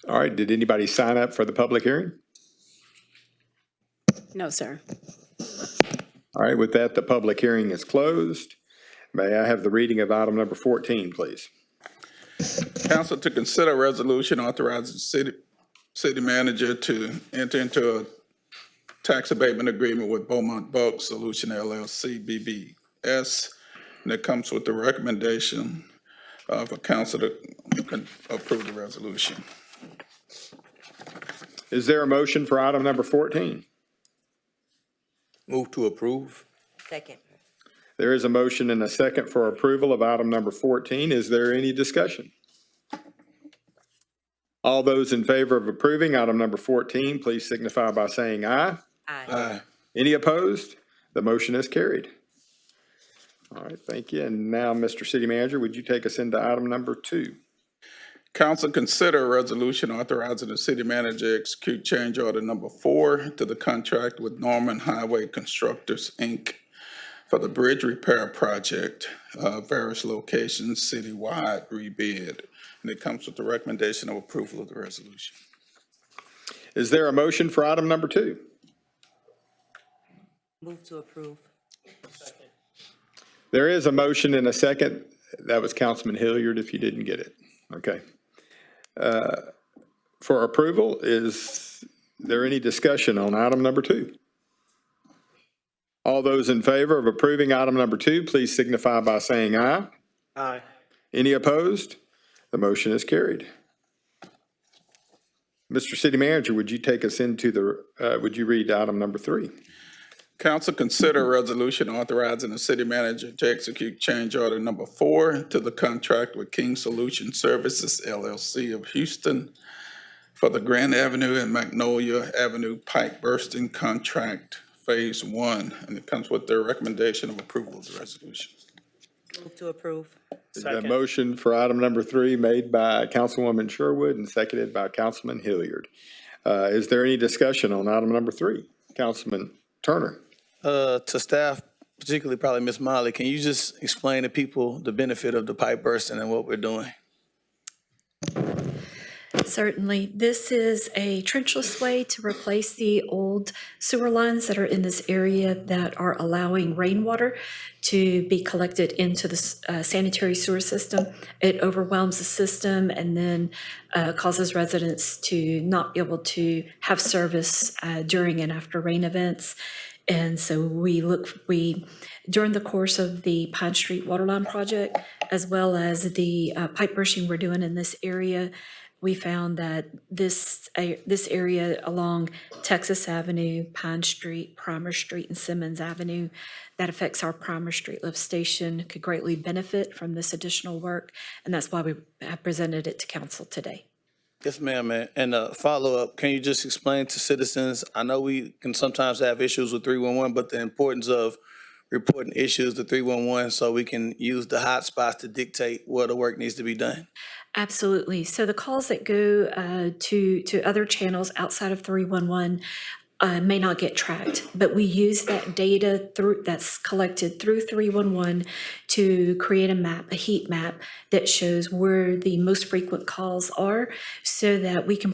Speaker 1: All right. Did anybody sign up for the public hearing?
Speaker 3: No, sir.
Speaker 1: All right. With that, the public hearing is closed. May I have the reading of item number 14, please?
Speaker 14: Council to consider a resolution authorizing city manager to enter into a tax abatement agreement with Beaumont Bulk Solution LLC, BBS. And it comes with the recommendation for council to approve the resolution.
Speaker 1: Is there a motion for item number 14?
Speaker 11: Move to approve.
Speaker 16: Second.
Speaker 1: There is a motion and a second for approval of item number 14. Is there any discussion? All those in favor of approving item number 14, please signify by saying aye.
Speaker 16: Aye.
Speaker 11: Aye.
Speaker 1: Any opposed? The motion is carried. All right, thank you. And now, Mr. City Manager, would you take us into item number 2?
Speaker 14: Council consider a resolution authorizing the city manager to execute change order number 4 to the contract with Norman Highway Constructors, Inc. for the bridge repair project, various locations citywide rebid. And it comes with the recommendation of approval of the resolution.
Speaker 1: Is there a motion for item number 2?
Speaker 16: Move to approve.
Speaker 1: There is a motion and a second. That was Councilman Hilliard if you didn't get it. Okay. For approval, is there any discussion on item number 2? All those in favor of approving item number 2, please signify by saying aye.
Speaker 11: Aye.
Speaker 1: Any opposed? The motion is carried. Mr. City Manager, would you take us into would you read item number 3?
Speaker 14: Council consider a resolution authorizing the city manager to execute change order number 4 to the contract with King Solution Services LLC of Houston for the Grand Avenue and Magnolia Avenue pipe bursting contract phase 1. And it comes with their recommendation of approval of the resolution.
Speaker 16: Move to approve.
Speaker 1: Is there a motion for item number 3 made by Councilwoman Sherwood and seconded by Councilman Hilliard? Is there any discussion on item number 3? Councilman Turner.
Speaker 13: To staff, particularly probably Ms. Molly, can you just explain to people the benefit of the pipe bursting and what we're doing?
Speaker 18: Certainly. This is a trenchless way to replace the old sewer lines that are in this area that are allowing rainwater to be collected into the sanitary sewer system. It overwhelms the system and then causes residents to not be able to have service during and after rain events. And so during the course of the Pine Street Waterline project, as well as the pipe bursting we're doing in this area, we found that this area along Texas Avenue, Pine Street, Primer Street, and Simmons Avenue, that affects our Primer Street lift station, could greatly benefit from this additional work, and that's why we have presented it to council today.
Speaker 13: Yes, ma'am. And a follow-up, can you just explain to citizens, I know we can sometimes have issues with 311, but the importance of reporting issues to 311 so we can use the hot spots to dictate where the work needs to be done?
Speaker 18: Absolutely. So the calls that go to other channels outside of 311 may not get tracked, but we use that data that's collected through 311 to create a heat map that shows where the most frequent calls are, so that we can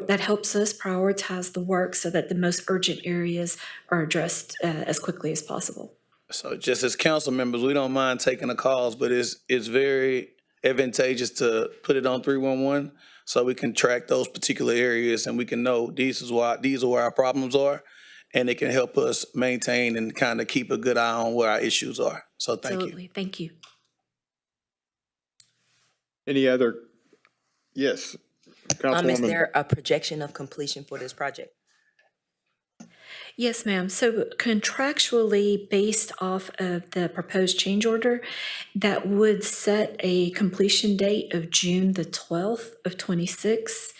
Speaker 18: that helps us prioritize the work so that the most urgent areas are addressed as quickly as possible.
Speaker 13: So just as council members, we don't mind taking the calls, but it's very advantageous to put it on 311 so we can track those particular areas and we can know these are where our problems are, and it can help us maintain and kind of keep a good eye on where our issues are. So thank you.
Speaker 18: Absolutely. Thank you.
Speaker 1: Any other? Yes. Councilwoman.
Speaker 16: Is there a projection of completion for this project?
Speaker 18: Yes, ma'am. So contractually, based off of the proposed change order, that would set a completion date of June the 12th of 26.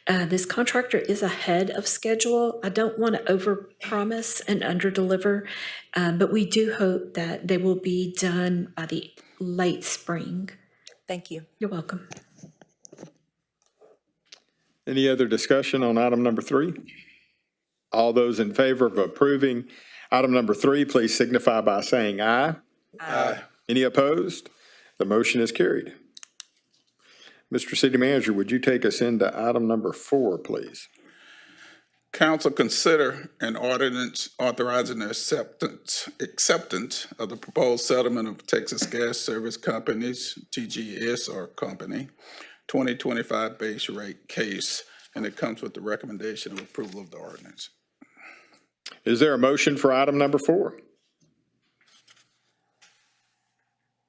Speaker 18: This contractor is ahead of schedule. I don't want to overpromise and underdeliver, but we do hope that they will be done by the late spring.
Speaker 16: Thank you.
Speaker 18: You're welcome.
Speaker 1: Any other discussion on item number 3? All those in favor of approving item number 3, please signify by saying aye.
Speaker 13: Aye.
Speaker 1: Any opposed? The motion is carried. Mr. City Manager, would you take us into item number 4, please?
Speaker 14: Council consider an ordinance authorizing the acceptance of the proposed settlement of Texas Gas Service Company's, TGS or Company, 2025 base rate case, and it comes with the recommendation of approval of the ordinance.
Speaker 1: Is there a motion for item number 4?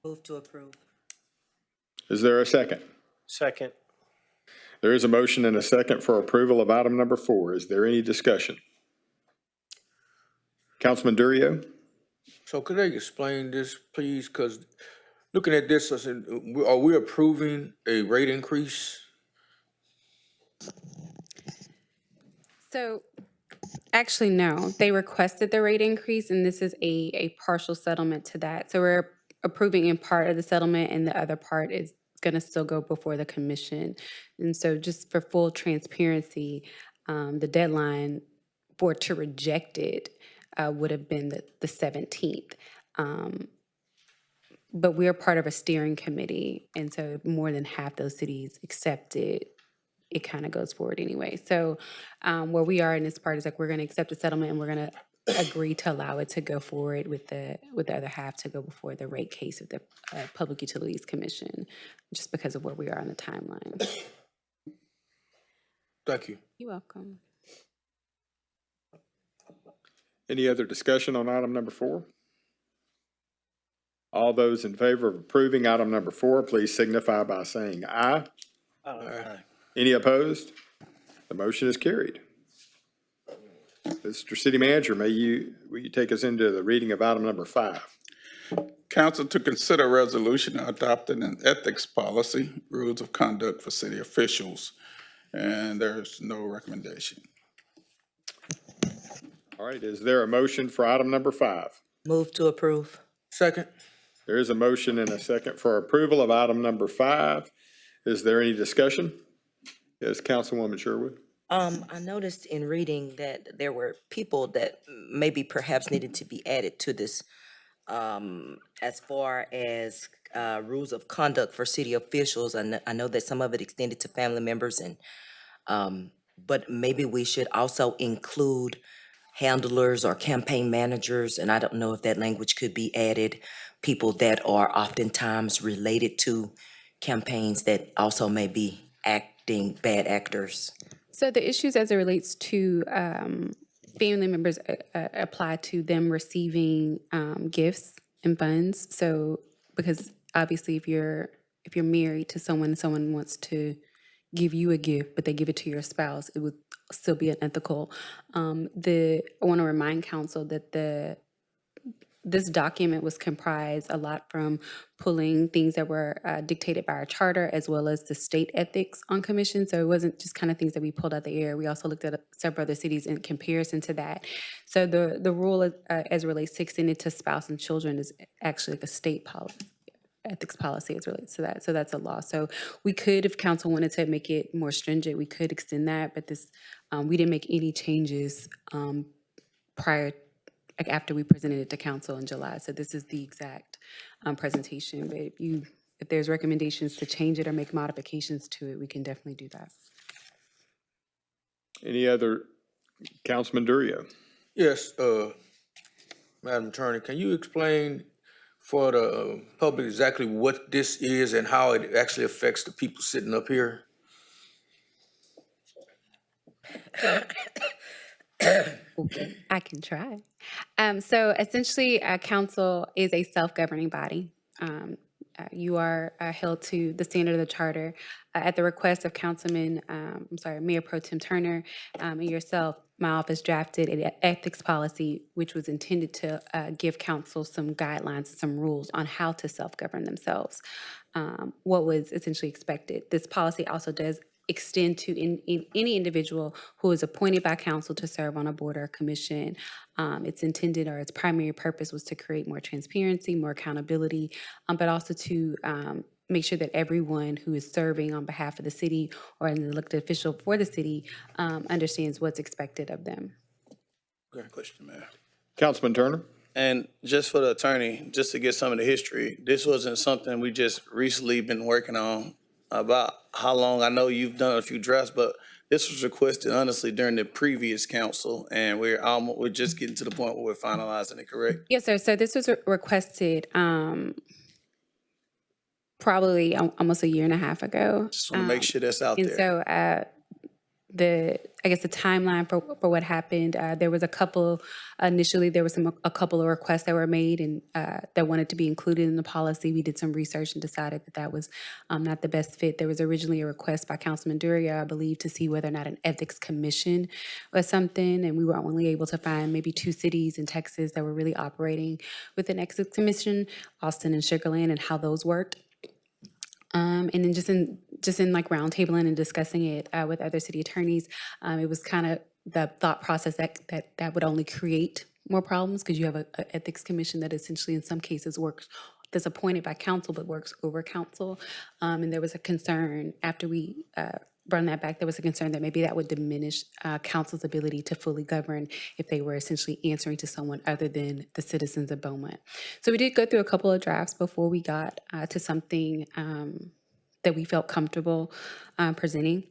Speaker 16: Move to approve.
Speaker 1: Is there a second?
Speaker 6: Second.
Speaker 1: There is a motion and a second for approval of item number 4. Is there any discussion? Councilman Durio?
Speaker 11: So could they explain this, please? Because looking at this, I said, are we approving a rate increase?
Speaker 19: So, actually, no. They requested the rate increase, and this is a partial settlement to that. So we're approving in part of the settlement, and the other part is going to still go before the commission. And so just for full transparency, the deadline to reject it would have been the 17th. But we're part of a steering committee, and so more than half those cities accepted. It kind of goes forward anyway. So where we are in this part is like we're going to accept the settlement, and we're going to agree to allow it to go forward with the other half to go before the rate case of the Public Utilities Commission, just because of where we are on the timeline.
Speaker 11: Thank you.
Speaker 19: You're welcome.
Speaker 1: Any other discussion on item number 4? All those in favor of approving item number 4, please signify by saying aye.
Speaker 13: Aye.
Speaker 1: Any opposed? The motion is carried. Mr. City Manager, will you take us into the reading of item number 5?
Speaker 14: Council to consider resolution adopting an ethics policy, rules of conduct for city officials, and there's no recommendation.
Speaker 1: All right, is there a motion for item number 5?
Speaker 16: Move to approve.
Speaker 11: Second.
Speaker 1: There is a motion and a second for approval of item number 5. Is there any discussion? Yes, Councilwoman Sherwood.
Speaker 16: I noticed in reading that there were people that maybe perhaps needed to be added to this, as far as rules of conduct for city officials. I know that some of it extended to family members and, but maybe we should also include handlers or campaign managers, and I don't know if that language could be added, people that are oftentimes related to campaigns that also may be acting bad actors.
Speaker 19: So the issues as it relates to family members apply to them receiving gifts and funds. So because obviously if you're married to someone and someone wants to give you a gift, but they give it to your spouse, it would still be unethical. I want to remind council that this document was comprised a lot from pulling things that were dictated by our charter as well as the state ethics on commission. So it wasn't just kind of things that we pulled out the air. We also looked at several other cities in comparison to that. So the rule as it relates to extended to spouse and children is actually like a state policy. Ethics policy as relates to that. So that's a law. So we could, if council wanted to make it more stringent, we could extend that, but this, we didn't make any changes prior, like after we presented it to council in July. So this is the exact presentation, but if there's recommendations to change it or make modifications to it, we can definitely do that.
Speaker 1: Any other, Councilman Durio?
Speaker 11: Yes, Madam Attorney, can you explain for the public exactly what this is and how it actually affects the people sitting up here?
Speaker 19: I can try. So essentially, council is a self-governing body. You are held to the standard of the charter at the request of Mayor Pro Tem Turner and yourself. My office drafted an ethics policy, which was intended to give council some guidelines, some rules on how to self-govern themselves. What was essentially expected. This policy also does extend to any individual who is appointed by council to serve on a board or commission. It's intended, or its primary purpose was to create more transparency, more accountability, but also to make sure that everyone who is serving on behalf of the city or an elected official for the city understands what's expected of them.
Speaker 13: Good question, Mayor.
Speaker 1: Councilman Turner?
Speaker 13: And just for the attorney, just to get some of the history, this wasn't something we just recently been working on. About how long? I know you've done a few drafts, but this was requested honestly during the previous council, and we're just getting to the point where we're finalizing it, correct?
Speaker 19: Yes, sir. So this was requested probably almost a year and a half ago.
Speaker 13: Just want to make sure that's out
Speaker 19: and
Speaker 13: there.
Speaker 19: So the timeline for what happened, there was a couple, initially there was a couple of requests that were made and that wanted to be included in the policy. We did some research and decided that was not the best fit. There was originally a request by Councilman Durio, I believe, to see whether or not an ethics commission was something, and we were only able to find maybe 2 cities in Texas that were really operating with an ethics commission, Austin and Sugar Land, and how those worked. And then just in like roundtabling and discussing it with other city attorneys, it was kind of the thought process that would only create more problems because you have an ethics commission that essentially in some cases works, that's appointed by council but works over council. And there was a concern after we run that back, there was a concern that maybe that would diminish council's ability to fully govern if they were essentially answering to someone other than the citizens of Beaumont. So we did go through a couple of drafts before we got to something that we felt comfortable presenting.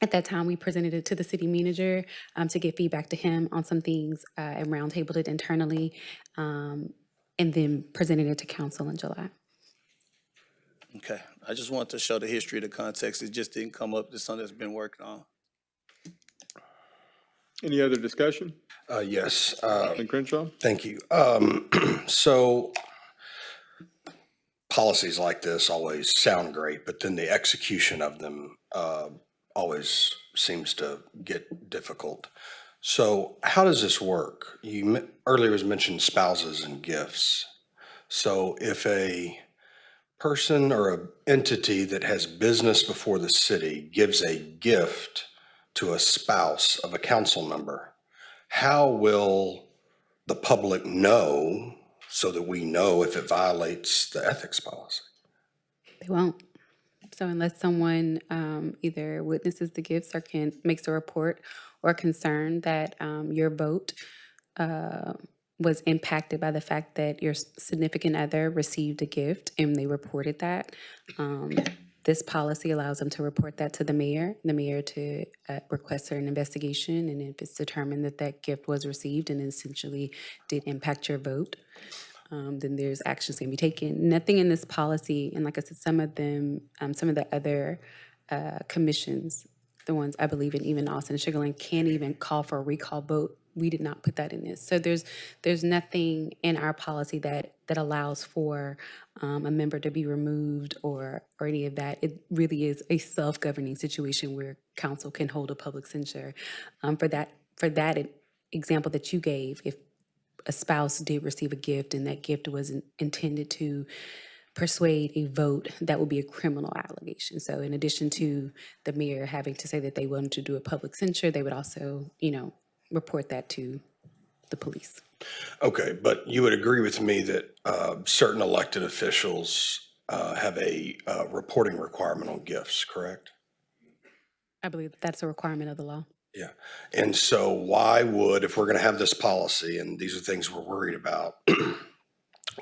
Speaker 19: At that time, we presented it to the city manager to get feedback to him on some things and roundtabled it internally, and then presented it to council in July.
Speaker 13: Okay, I just want to show the history, the context. It just didn't come up. This is something that's been working on.
Speaker 1: Any other discussion?
Speaker 15: Yes.
Speaker 1: Councilman Crenshaw?
Speaker 15: Thank you. So policies like this always sound great, but then the execution of them always seems to get difficult. So how does this work? You earlier was mentioned spouses and gifts. So if a person or an entity that has business before the city gives a gift to a spouse of a council member, how will the public know so that we know if it violates the ethics policy?
Speaker 19: They won't. So unless someone either witnesses the gifts or makes a report or concern that your vote was impacted by the fact that your significant other received a gift and they reported that, this policy allows them to report that to the mayor to request an investigation. And if it's determined that that gift was received and essentially did impact your vote, then there's actions can be taken. Nothing in this policy, and like I said, some of the other commissions, the ones I believe in, even Austin and Sugar Land, can't even call for a recall vote. We did not put that in this. So there's nothing in our policy that allows for a member to be removed or any of that. It really is a self-governing situation where council can hold a public censure. For that example that you gave, if a spouse did receive a gift and that gift was intended to persuade a vote, that would be a criminal allegation. So in addition to the mayor having to say that they wanted to do a public censure, they would also, report that to the police.
Speaker 15: Okay, but you would agree with me that certain elected officials have a reporting requirement on gifts, correct?
Speaker 19: I believe that's a requirement of the law.
Speaker 15: Yeah. And so why would, if we're going to have this policy and these are things we're worried about,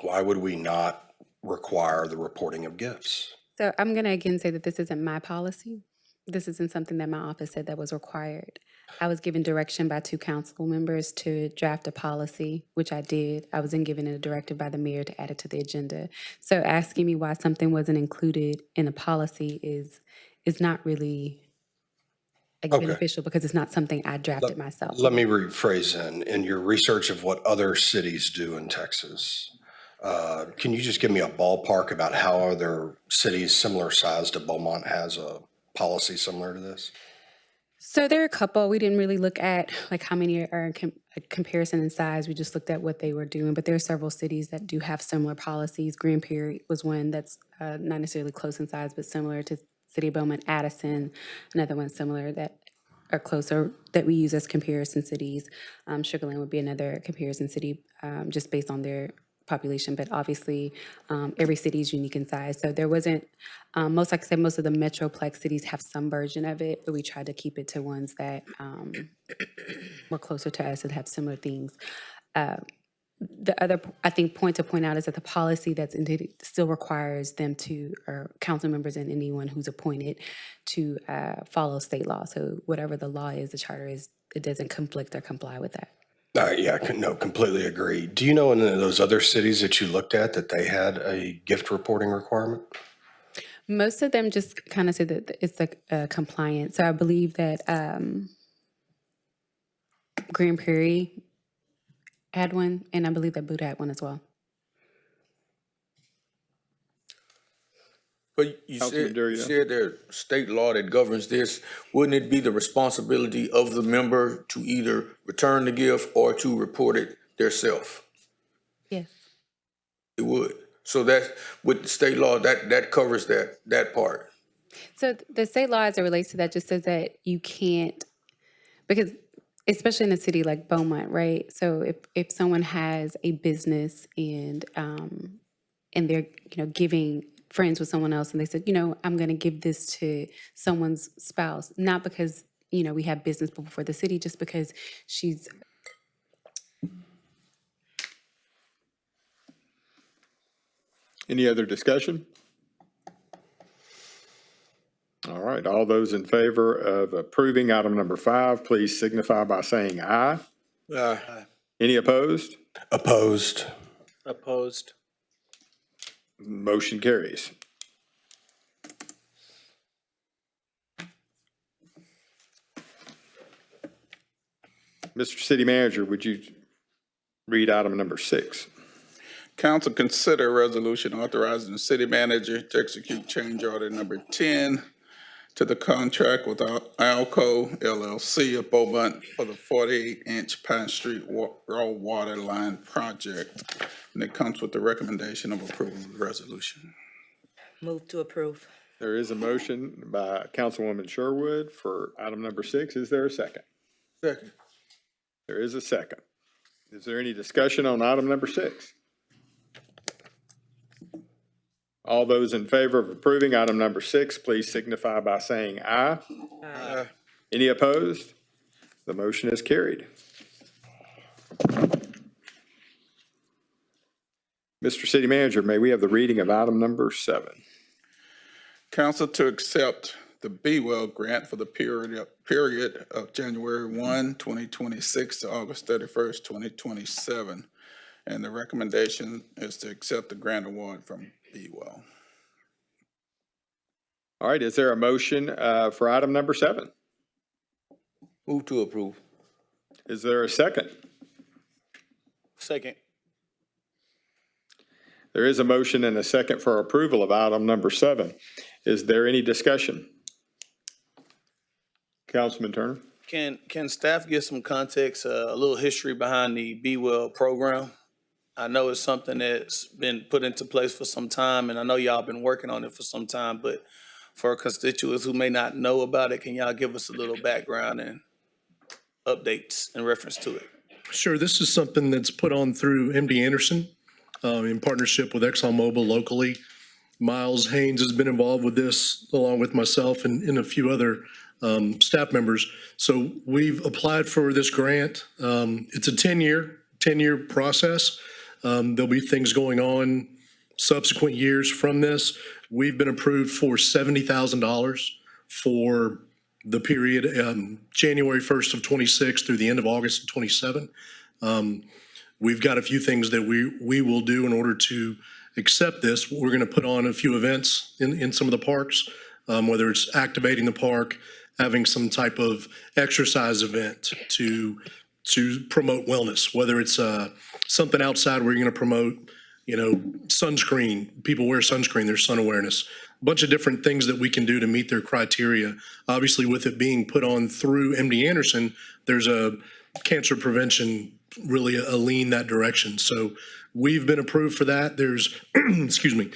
Speaker 15: why would we not require the reporting of gifts?
Speaker 19: So I'm going to again say that this isn't my policy. This isn't something that my office said that was required. I was given direction by 2 council members to draft a policy, which I did. I was then given a directive by the mayor to add it to the agenda. So asking me why something wasn't included in a policy is not really beneficial because it's not something I drafted myself.
Speaker 15: Let me rephrase in your research of what other cities do in Texas. Can you just give me a ballpark about how other cities similar size to Beaumont has a policy similar to this?
Speaker 19: So there are a couple. We didn't really look at like how many are in comparison in size. We just looked at what they were doing. But there are several cities that do have similar policies. Grand Prairie was one that's not necessarily close in size, but similar to City of Beaumont. Addison, another one similar that are closer that we use as comparison cities. Sugar Land would be another comparison city just based on their population, but obviously every city is unique in size. So there wasn't, most of the Metroplex cities have some version of it, but we tried to keep it to ones that were closer to us and have similar things. The other, I think, point to point out is that the policy that's intended still requires them to, or council members and anyone who's appointed to follow state law. So whatever the law is, the charter is, it doesn't conflict or comply with that.
Speaker 15: Yeah, no, completely agree. Do you know in those other cities that you looked at that they had a gift reporting requirement?
Speaker 19: Most of them just kind of said that it's like compliant. So I believe that Grand Prairie had one, and I believe that Buda had one as well.
Speaker 11: But you said there's state law that governs this. Wouldn't it be the responsibility of the member to either return the gift or to report it theirself?
Speaker 19: Yes.
Speaker 11: It would. So that's with the state law, that covers that part.
Speaker 19: So the state law as it relates to that just says that you can't, because especially in a city like Beaumont, right? So if someone has a business and they're giving friends with someone else and they said, I'm going to give this to someone's spouse, not because, we have business before the city, just because she's.
Speaker 1: Any other discussion? All right, all those in favor of approving item number 5, please signify by saying aye.
Speaker 11: Aye.
Speaker 1: Any opposed?
Speaker 15: Opposed.
Speaker 6: Opposed.
Speaker 1: Motion carries. Mr. City Manager, would you read item number 6?
Speaker 14: Council consider a resolution authorizing the city manager to execute change order number 10 to the contract with Alco LLC of Beaumont for the 48-inch Pine Street Raw Water Line project. And it comes with the recommendation of approval of the resolution.
Speaker 16: Move to approve.
Speaker 1: There is a motion by Councilwoman Sherwood for item number 6. Is there a second?
Speaker 11: Second.
Speaker 1: There is a second. Is there any discussion on item number 6? All those in favor of approving item number 6, please signify by saying aye.
Speaker 11: Aye.
Speaker 1: Any opposed? The motion is carried. Mr. City Manager, may we have the reading of item number 7?
Speaker 14: Council to accept the B-Well grant for the period of January 1, 2026 to August 31st, 2027. And the recommendation is to accept the grant award from B-Well.
Speaker 1: All right, is there a motion for item number 7?
Speaker 11: Move to approve.
Speaker 1: Is there a second?
Speaker 13: Second.
Speaker 1: There is a motion and a second for approval of item number 7. Is there any discussion? Councilman Turner?
Speaker 13: Can staff give some context, a little history behind the B-Well program? I know it's something that's been put into place for some time, and I know y'all been working on it for some time, but for our constituents who may not know about it, can y'all give us a little background and updates in reference to it?
Speaker 20: Sure. This is something that's put on through MD Anderson in partnership with ExxonMobil locally. Miles Haynes has been involved with this along with myself and a few other staff members. So we've applied for this grant. It's a 10-year process. There'll be things going on subsequent years from this. We've been approved for $70,000 for the period January 1st of 26 through the end of August of 27. We've got a few things that we will do in order to accept this. We're going to put on a few events in some of the parks, whether it's activating the park, having some type of exercise event to promote wellness, whether it's something outside where you're going to promote, sunscreen. People wear sunscreen, there's sun awareness. A bunch of different things that we can do to meet their criteria. Obviously, with it being put on through MD Anderson, there's a cancer prevention, really a lean that direction. So we've been approved for that. There's, excuse me,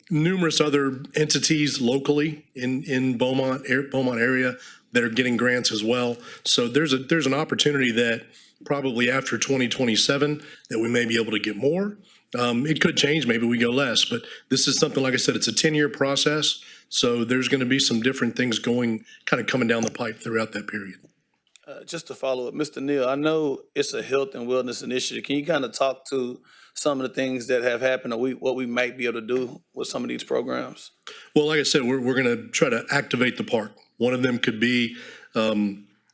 Speaker 20: numerous other entities locally in Beaumont area that are getting grants as well. So there's an opportunity that probably after 2027 that we may be able to get more. It could change, maybe we go less, but this is something, like I said, it's a 10-year process. So there's going to be some different things coming down the pipe throughout that period.
Speaker 13: Just to follow up, Mr. Neal, I know it's a health and wellness initiative. Can you kind of talk to some of the things that have happened or what we might be able to do with some of these programs?
Speaker 20: Well, like I said, we're going to try to activate the park. One of them could be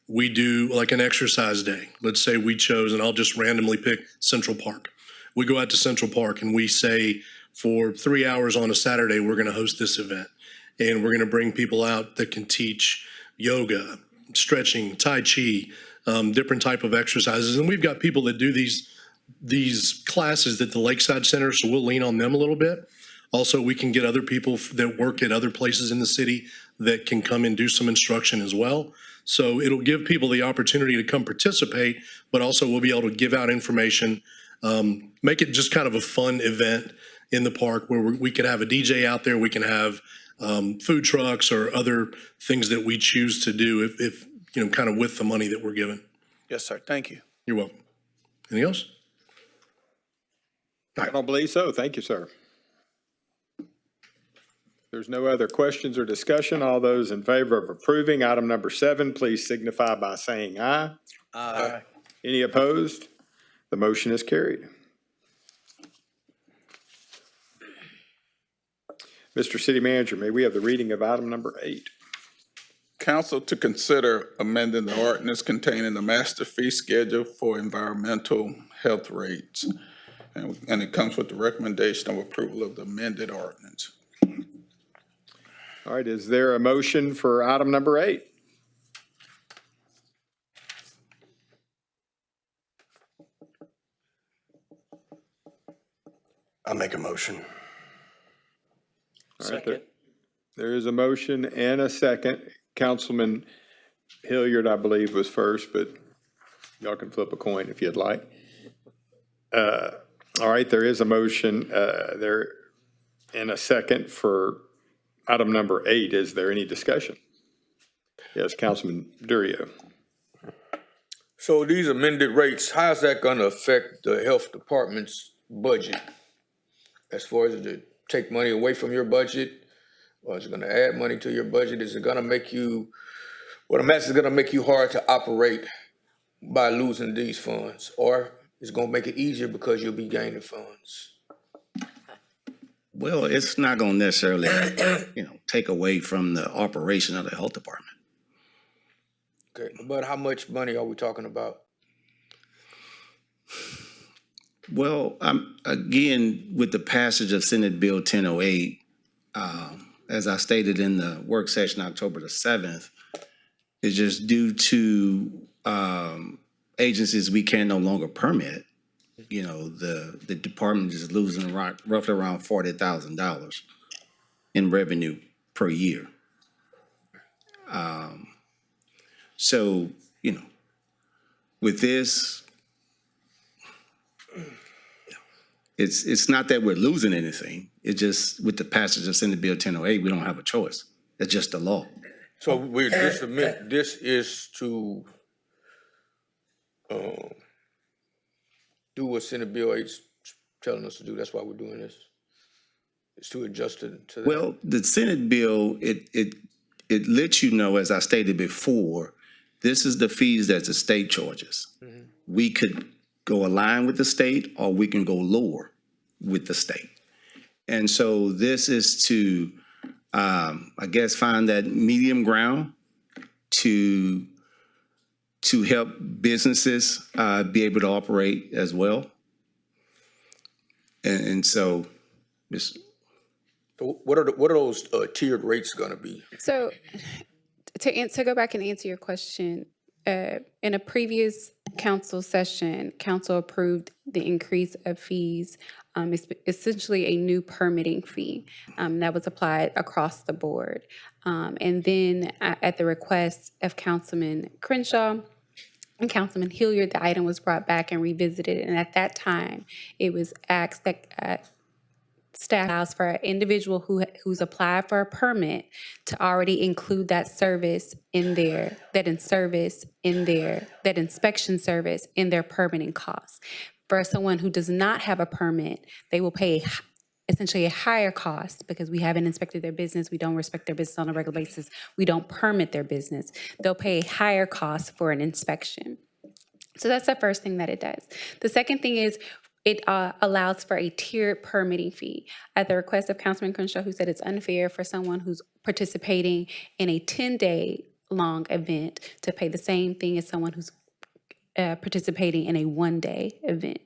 Speaker 20: we do like an exercise day. Let's say we chose, and I'll just randomly pick Central Park. We go out to Central Park and we say for 3 hours on a Saturday, we're going to host this event. And we're going to bring people out that can teach yoga, stretching, Tai Chi, different type of exercises. And we've got people that do these classes at the Lakeside Center, so we'll lean on them a little bit. Also, we can get other people that work at other places in the city that can come and do some instruction as well. So it'll give people the opportunity to come participate, but also we'll be able to give out information, make it just kind of a fun event in the park where we could have a DJ out there, we can have food trucks or other things that we choose to do if kind of with the money that we're given.
Speaker 13: Yes, sir. Thank you.
Speaker 20: You're welcome. Anything else?
Speaker 1: I don't believe so. Thank you, sir. There's no other questions or discussion. All those in favor of approving item number 7, please signify by saying aye.
Speaker 13: Aye.
Speaker 1: Any opposed? The motion is carried. Mr. City Manager, may we have the reading of item number 8?
Speaker 14: Council to consider amending the ordinance containing the master fee schedule for environmental health rates. And it comes with the recommendation of approval of the amended ordinance.
Speaker 1: All right, is there a motion for item number 8?
Speaker 15: I make a motion.
Speaker 1: All right, there is a motion and a second. Councilman Hilliard, I believe, was first, but y'all can flip a coin if you'd like. All right, there is a motion there and a second for item number 8. Is there any discussion? Yes, Councilman Durio.
Speaker 11: So these amended rates, how's that going to affect the health department's budget as far as the take money away from your budget? Or is it gonna add money to your budget? Is it gonna make you, well, I'm asking, is it gonna make you hard to operate by losing these funds? Or is it gonna make it easier because you'll be gaining funds?
Speaker 21: Well, it's not going to necessarily, take away from the operation of the health department.
Speaker 11: Okay, but how much money are we talking about?
Speaker 21: Well, again, with the passage of Senate Bill 1008, as I stated in the work session October the 7th, is just due to agencies we can no longer permit. The department is losing roughly around $40,000 in revenue per year. So, with this, it's not that we're losing anything. It's just with the passage of Senate Bill 1008, we don't have a choice. It's just the law.
Speaker 11: So we just admit this is to do what Senate Bill 8's telling us to do. That's why we're doing this. It's to adjust it to that.
Speaker 21: Well, the Senate bill, it lets you know, as I stated before, this is the fees that the state charges. We could go align with the state, or we can go lower with the state. And so this is to, I guess, find that medium ground to help businesses be able to operate as well. And so,
Speaker 11: So what are those tiered rates going to be?
Speaker 19: So to go back and answer your question, in a previous council session, council approved the increase of fees. It's essentially a new permitting fee that was applied across the board. And then at the request of Councilman Crenshaw and Councilman Hilliard, the item was brought back and revisited. And at that time, it was asked that staff allows for an individual who's applied for a permit to already include that service in their, that inspection service in their permitting costs. For someone who does not have a permit, they will pay essentially a higher cost because we haven't inspected their business, we don't respect their business on a regular basis, we don't permit their business. They'll pay a higher cost for an inspection. So that's the first thing that it does. The second thing is it allows for a tiered permitting fee. At the request of Councilman Crenshaw, who said it's unfair for someone who's participating in a 10-day long event to pay the same thing as someone who's participating in a one-day event.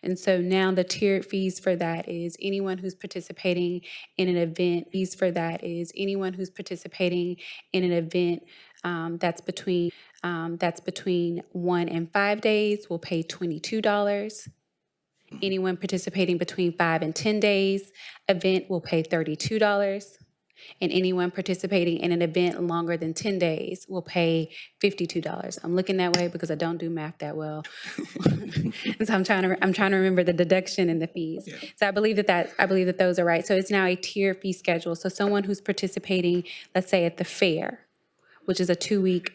Speaker 19: And so now the tiered fees for that is anyone who's participating in an event, that's between 1 and 5 days will pay $22. Anyone participating between 5 and 10 days event will pay $32. And anyone participating in an event longer than 10 days will pay $52. I'm looking that way because I don't do math that well. And so I'm trying to remember the deduction and the fees. Yeah. So I believe that those are right. So it's now a tiered fee schedule. So someone who's participating, let's say at the fair, which is a 2-week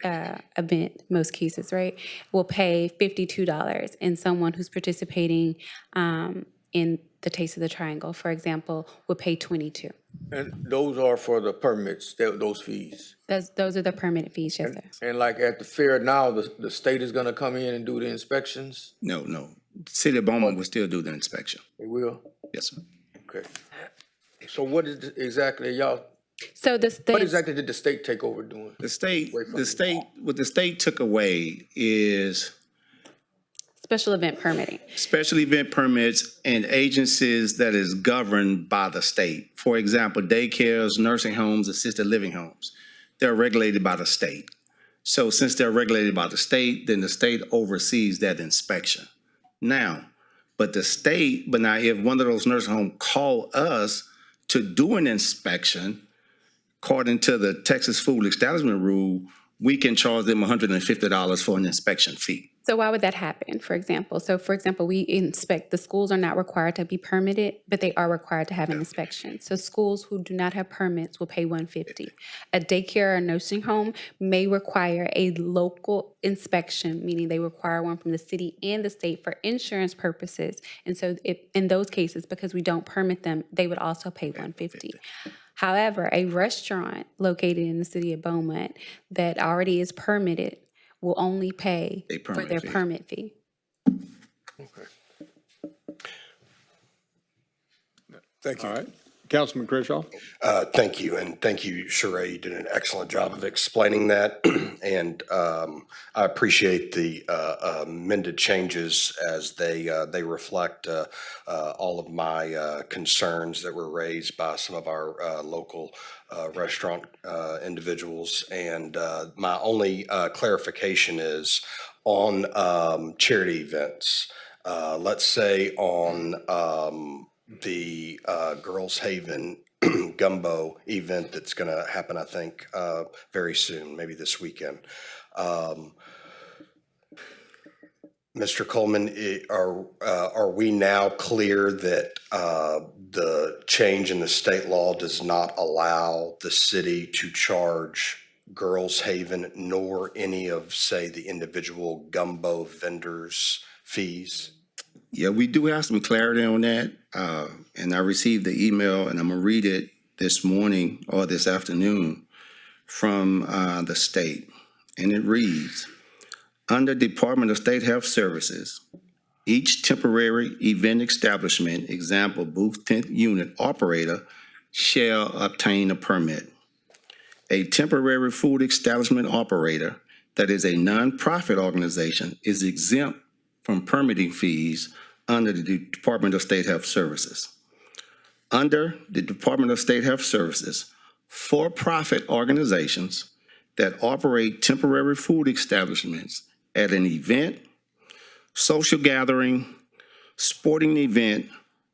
Speaker 19: event, most cases, right, will pay $52. And someone who's participating in the Taste of the Triangle, for example, would pay $22.
Speaker 11: And those are for the permits, those fees?
Speaker 19: Those are the permit fees, yes, sir.
Speaker 11: And like at the fair now, the state is going to come in and do the inspections?
Speaker 21: No. City of Beaumont will still do the inspection.
Speaker 11: They will?
Speaker 21: Yes, sir.
Speaker 11: Okay. So what is exactly y'all?
Speaker 19: So
Speaker 11: what exactly did the state take over doing?
Speaker 21: What the state took away is
Speaker 19: special event permitting.
Speaker 21: Special event permits and agencies that is governed by the state. For example, daycares, nursing homes, assisted living homes. They're regulated by the state. So since they're regulated by the state, then the state oversees that inspection. Now, if one of those nursing homes call us to do an inspection, according to the Texas Food Establishment Rule, we can charge them $150 for an inspection fee.
Speaker 19: So why would that happen, for example? So for example, we inspect, the schools are not required to be permitted, but they are required to have an inspection. So schools who do not have permits will pay $150. A daycare or nursing home may require a local inspection, meaning they require one from the city and the state for insurance purposes. And so if, in those cases, because we don't permit them, they would also pay $150. However, a restaurant located in the city of Beaumont that already is permitted will only pay for their permit fee.
Speaker 14: Thank you.
Speaker 1: All right. Councilman Crishaw?
Speaker 15: Thank you, and thank you, Sheree. You did an excellent job of explaining that, and I appreciate the amended changes as they reflect all of my concerns that were raised by some of our local restaurant individuals. And my only clarification is on charity events. Let's say on the Girls Haven Gumbo event that's going to happen, I think, very soon, maybe this weekend. Mr. Coleman, are we now clear that the change in the state law does not allow the city to charge Girls Haven nor any of, say, the individual Gumbo vendors' fees?
Speaker 21: Yeah, we do have some clarity on that. And I received the email, and I'm going to read it this morning or this afternoon from the state. And it reads, under Department of State Health Services, each temporary event establishment, example, booth tent unit operator, shall obtain a permit. A temporary food establishment operator that is a nonprofit organization is exempt from permitting fees under the Department of State Health Services. Under the Department of State Health Services, for-profit organizations that operate temporary food establishments at an event, social gathering, sporting event,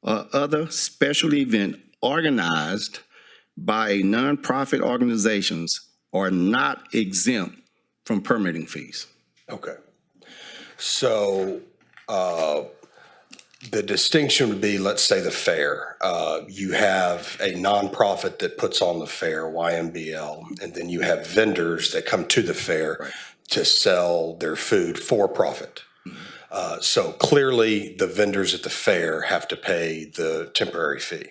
Speaker 21: or other special event organized by a nonprofit organizations are not exempt from permitting fees.
Speaker 15: Okay. So the distinction would be, let's say, the fair. You have a nonprofit that puts on the fair, YMBL, and then you have vendors that come to the fair to sell their food for profit. So clearly, the vendors at the fair have to pay the temporary fee.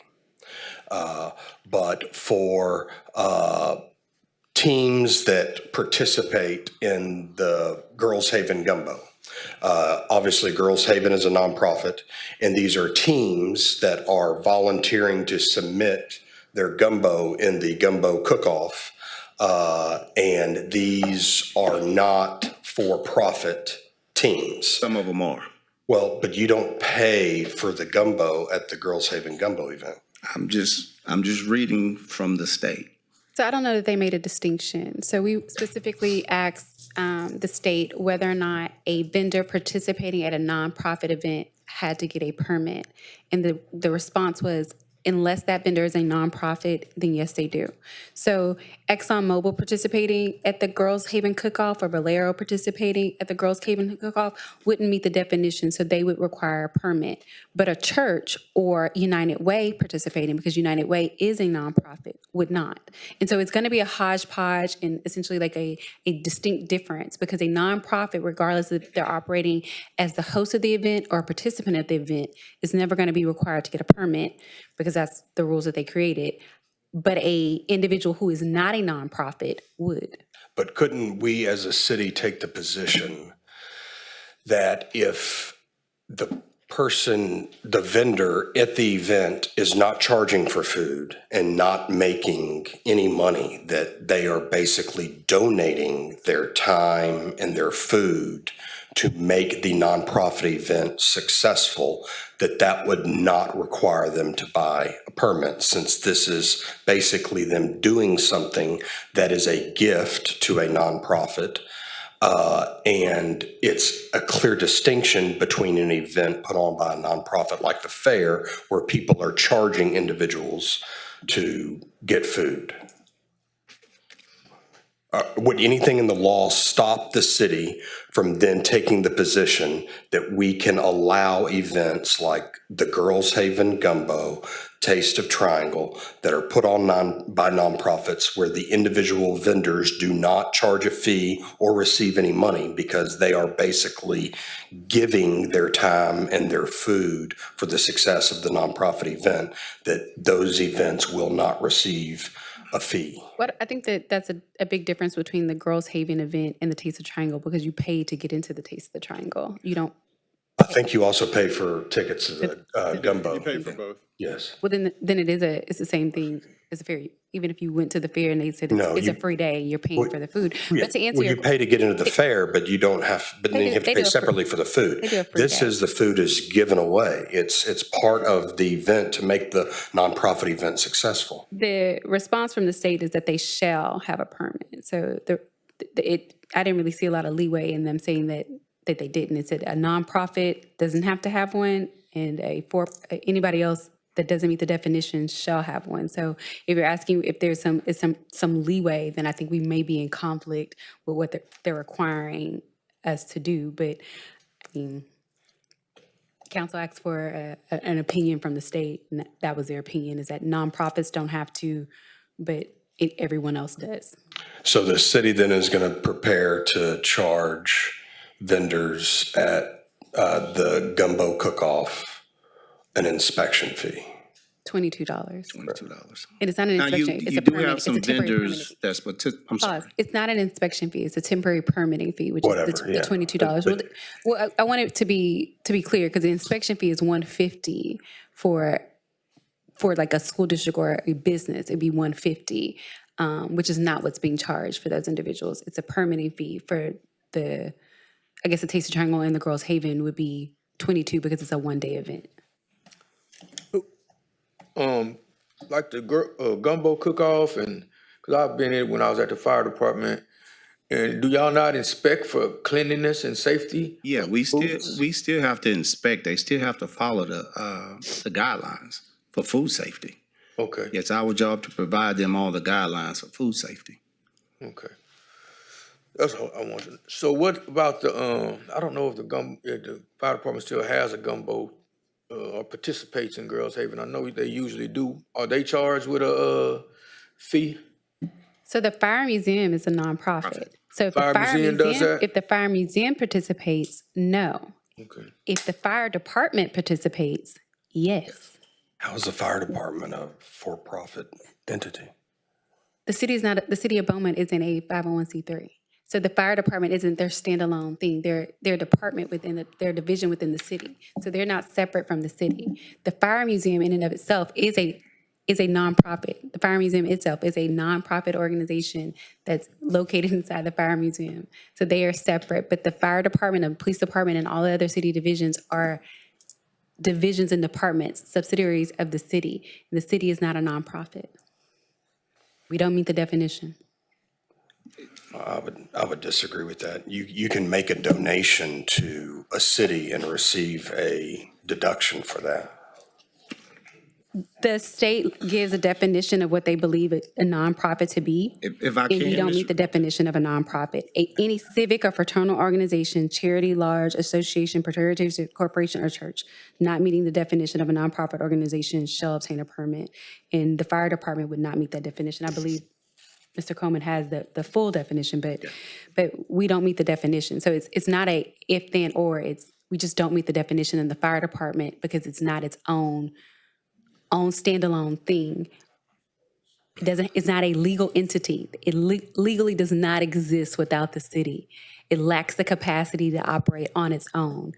Speaker 15: But for teams that participate in the Girls Haven Gumbo, obviously, Girls Haven is a nonprofit, and these are teams that are volunteering to submit their gumbo in the gumbo cook-off, and these are not for-profit teams.
Speaker 21: Some of them are.
Speaker 15: Well, but you don't pay for the gumbo at the Girls Haven Gumbo event.
Speaker 21: I'm just reading from the state.
Speaker 19: So I don't know that they made a distinction. So we specifically asked the state whether or not a vendor participating at a nonprofit event had to get a permit. And the response was, unless that vendor is a nonprofit, then yes, they do. So ExxonMobil participating at the Girls Haven Cook-Off or Valero participating at the Girls Haven Cook-Off wouldn't meet the definition, so they would require a permit. But a church or United Way participating, because United Way is a nonprofit, would not. And so it's going to be a hodgepodge and essentially like a distinct difference, because a nonprofit, regardless if they're operating as the host of the event or a participant at the event, is never going to be required to get a permit, because that's the rules that they created. But a individual who is not a nonprofit would.
Speaker 15: But couldn't we as a city take the position that if the vendor at the event is not charging for food and not making any money, that they are basically donating their time and their food to make the nonprofit event successful, that would not require them to buy a permit, since this is basically them doing something that is a gift to a nonprofit. And it's a clear distinction between an event put on by a nonprofit like the fair, where people are charging individuals to get food. would anything in the law stop the city from then taking the position that we can allow events like the Girls Haven Gumbo, Taste of Triangle, that are put on by nonprofits where the individual vendors do not charge a fee or receive any money because they are basically giving their time and their food for the success of the nonprofit event, that those events will not receive a fee?
Speaker 19: What I think that's a big difference between the Girls Haven event and the Taste of Triangle, because you pay to get into the Taste of the Triangle. You don't.
Speaker 15: I think you also pay for tickets to the Gumbo.
Speaker 1: You pay for both.
Speaker 15: Yes.
Speaker 19: Well, then it's the same thing as a fair. Even if you went to the fair and they said
Speaker 15: No,
Speaker 19: it's
Speaker 15: you-
Speaker 19: a free day, you're paying for the food.
Speaker 15: Yeah,
Speaker 19: But to answer
Speaker 15: well,
Speaker 19: your
Speaker 15: you pay to get into the fair, but you don't have, but then you have to
Speaker 19: they
Speaker 15: pay
Speaker 19: do a free-
Speaker 15: separately for the food.
Speaker 19: they do a free
Speaker 15: This
Speaker 19: day.
Speaker 15: is the food is given away. It's part of the event to make the nonprofit event successful.
Speaker 19: the response from the state is that they shall have a permit. So I didn't really see a lot of leeway in them saying that they didn't. It said a nonprofit doesn't have to have one, and anybody else that doesn't meet the definition shall have one. So if you're asking if there's some leeway, then I think we may be in conflict with what they're requiring us to do. But I mean, council asked for an opinion from the state, and that was their opinion, is that nonprofits don't have to, but everyone else does.
Speaker 15: So the city then is going to prepare to charge vendors at the Gumbo Cook-Off an inspection fee.
Speaker 19: $22.
Speaker 21: $22.
Speaker 19: And it's not an
Speaker 21: Now,
Speaker 19: inspection, it's
Speaker 21: you
Speaker 19: a
Speaker 21: do
Speaker 19: permit.
Speaker 21: have
Speaker 19: It's
Speaker 21: some
Speaker 19: a temporary
Speaker 21: vendors that's, I'm sorry.
Speaker 19: Pause. It's not an inspection fee, it's a temporary permitting fee, which
Speaker 15: Whatever,
Speaker 19: is the
Speaker 15: yeah.
Speaker 19: $22. Well, I want it to be clear, because the inspection fee is $150 for like a school district or a business, it'd be $150, which is not what's being charged for those individuals. It's a permitting fee for the Taste of Triangle and the Girls Haven would be $22 because it's a one-day event.
Speaker 11: Like the gumbo cook-off, and, because I've been in when I was at the fire department, and do y'all not inspect for cleanliness and safety?
Speaker 21: Yeah, we still have to inspect. They still have to follow the guidelines for food safety.
Speaker 11: Okay,
Speaker 21: It's our job to provide them all the guidelines for food safety.
Speaker 11: okay. That's all I wanted. So what about the, I don't know if the fire department still has a gumbo or participates in Girls Haven. I know they usually do. Are they charged with a fee?
Speaker 19: So the Fire Museum is a nonprofit. So if
Speaker 11: Fire
Speaker 19: the Fire
Speaker 11: Museum does that?
Speaker 19: if the Fire Museum participates, no.
Speaker 11: Okay.
Speaker 19: If the Fire Department participates, yes.
Speaker 15: How is the fire department a for-profit entity?
Speaker 19: The city of Beaumont isn't a 501c3. So the fire department isn't their standalone thing. They're a department within their division within the city. So they're not separate from the city. The Fire Museum in and of itself is a nonprofit. The Fire Museum itself is a nonprofit organization that's located inside the Fire Museum. So they are separate, but the fire department and police department and all the other city divisions are divisions and departments, subsidiaries of the city. And the city is not a nonprofit. We don't meet the definition.
Speaker 15: I would disagree with that. You can make a donation to a city and receive a deduction for that.
Speaker 19: The state gives a definition of what they believe a nonprofit to be.
Speaker 21: If I
Speaker 19: And you don't
Speaker 21: can,
Speaker 19: meet the definition of a nonprofit. Any civic or fraternal organization, charity, large association, fraternity, corporation, or church not meeting the definition of a nonprofit organization shall obtain a permit. And the fire department would not meet that definition. I believe Mr. Coleman has the full definition, but we don't meet the definition. So it's not a if, then, or. We just don't meet the definition in the fire department because it's not its own standalone thing. It's not a legal entity. It legally does not exist without the city. It lacks the capacity to operate on its own.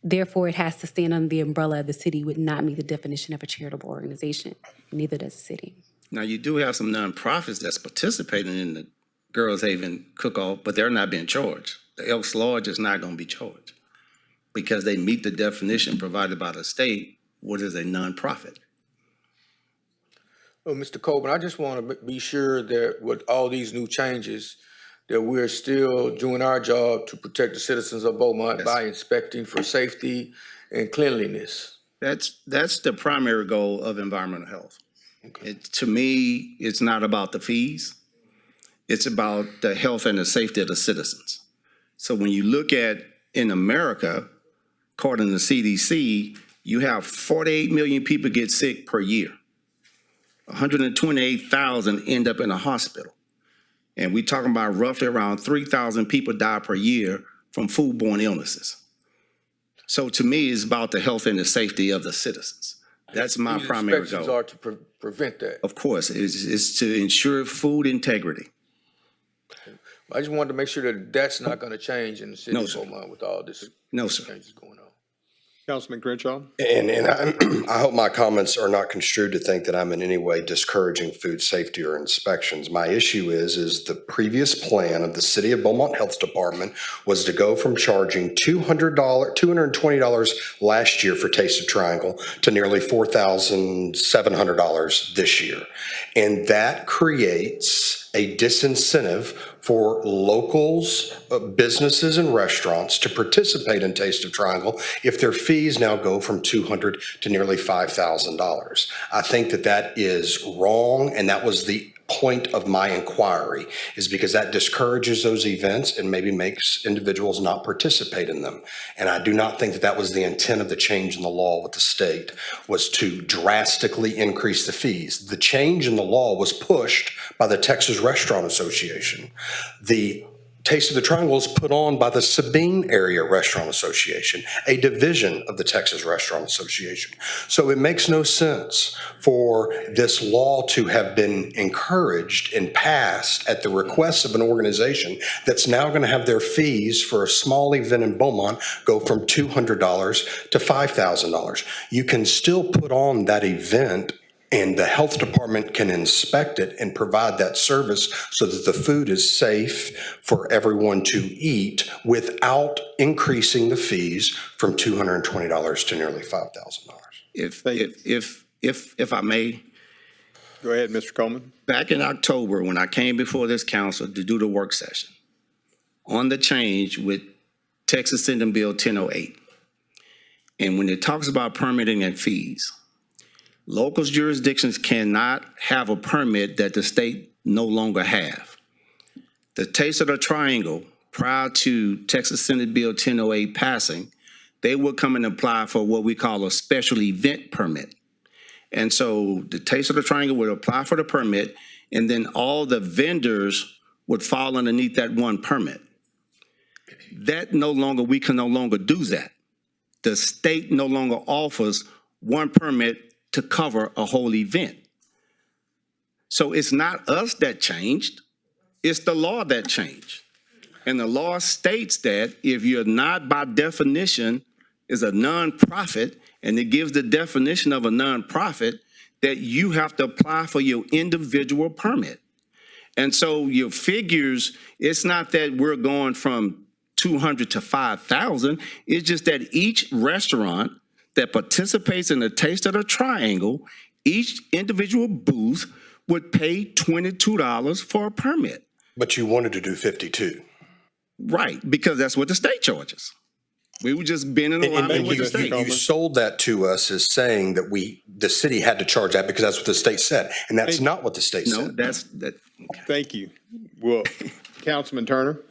Speaker 19: Therefore, it has to stand under the umbrella of the city, would not meet the definition of a charitable organization. Neither does the city.
Speaker 21: now you do have some nonprofits that's participating in the Girls Haven cook-off, but they're not being charged. The Elks Lodge is not going to be charged because they meet the definition provided by the state, what is a nonprofit.
Speaker 11: Well, Mr. Coleman, I just want to be sure that with all these new changes, that we're still doing our job to protect the citizens of Beaumont by inspecting for safety and cleanliness.
Speaker 21: That's the primary goal of environmental health. To me, it's not about the fees. It's about the health and the safety of the citizens. So when you look at in America, according to the CDC, you have 48 million people get sick per year. 128,000 end up in a hospital. And we're talking about roughly around 3,000 people die per year from foodborne illnesses. So to me, it's about the health and the safety of the citizens. That's my
Speaker 11: These
Speaker 21: primary
Speaker 11: inspections
Speaker 21: goal.
Speaker 11: are to prevent that.
Speaker 21: Of course, it's to ensure food integrity.
Speaker 11: I just wanted to make sure that that's not going to change in the city
Speaker 21: No,
Speaker 11: of
Speaker 21: sir.
Speaker 11: Beaumont with all this
Speaker 21: No, sir.
Speaker 11: changes going on.
Speaker 1: Councilman Crenshaw?
Speaker 15: And I hope my comments are not construed to think that I'm in any way discouraging food safety or inspections. My issue is the previous plan of the City of Beaumont Health Department was to go from charging $220 last year for Taste of Triangle to nearly $4,700 this year. And that creates a disincentive for locals, businesses, and restaurants to participate in Taste of Triangle if their fees now go from $200 to nearly $5,000. I think that that is wrong, and that was the point of my inquiry, is because that discourages those events and maybe makes individuals not participate in them. And I do not think that that was the intent of the change in the law with the state, was to drastically increase the fees. The change in the law was pushed by the Texas Restaurant Association. The Taste of the Triangle is put on by the Sabine Area Restaurant Association, a division of the Texas Restaurant Association. So it makes no sense for this law to have been encouraged and passed at the request of an organization that's now going to have their fees for a small event in Beaumont go from $200 to $5,000. You can still put on that event and the health department can inspect it and provide that service so that the food is safe for everyone to eat without increasing the fees from $220 to nearly $5,000.
Speaker 21: If I may,
Speaker 1: Go ahead, Mr. Coleman.
Speaker 21: back in October, when I came before this council to do the work session on the change with Texas Senate Bill 1008, and when it talks about permitting and fees, local jurisdictions cannot have a permit that the state no longer have. The Taste of the Triangle, prior to Texas Senate Bill 1008 passing, they would come and apply for what we call a special event permit. And so the Taste of the Triangle would apply for the permit, and then all the vendors would fall underneath that one permit. We can no longer do that. The state no longer offers one permit to cover a whole event. So it's not us that changed, it's the law that changed. And the law states that if you're not by definition is a nonprofit, and it gives the definition of a nonprofit, that you have to apply for your individual permit. And so your figures, it's not that we're going from 200 to 5,000, it's just that each restaurant that participates in the Taste of the Triangle, each individual booth would pay $22 for a permit.
Speaker 15: But you wanted to do 52.
Speaker 21: Right, because that's what the state charges. We were just being in alignment with the state.
Speaker 15: You sold that to us as saying that the city had to charge that because that's what the state said, and that's not what the state said.
Speaker 21: No, that's that.
Speaker 1: Thank you. Well, Councilman Turner?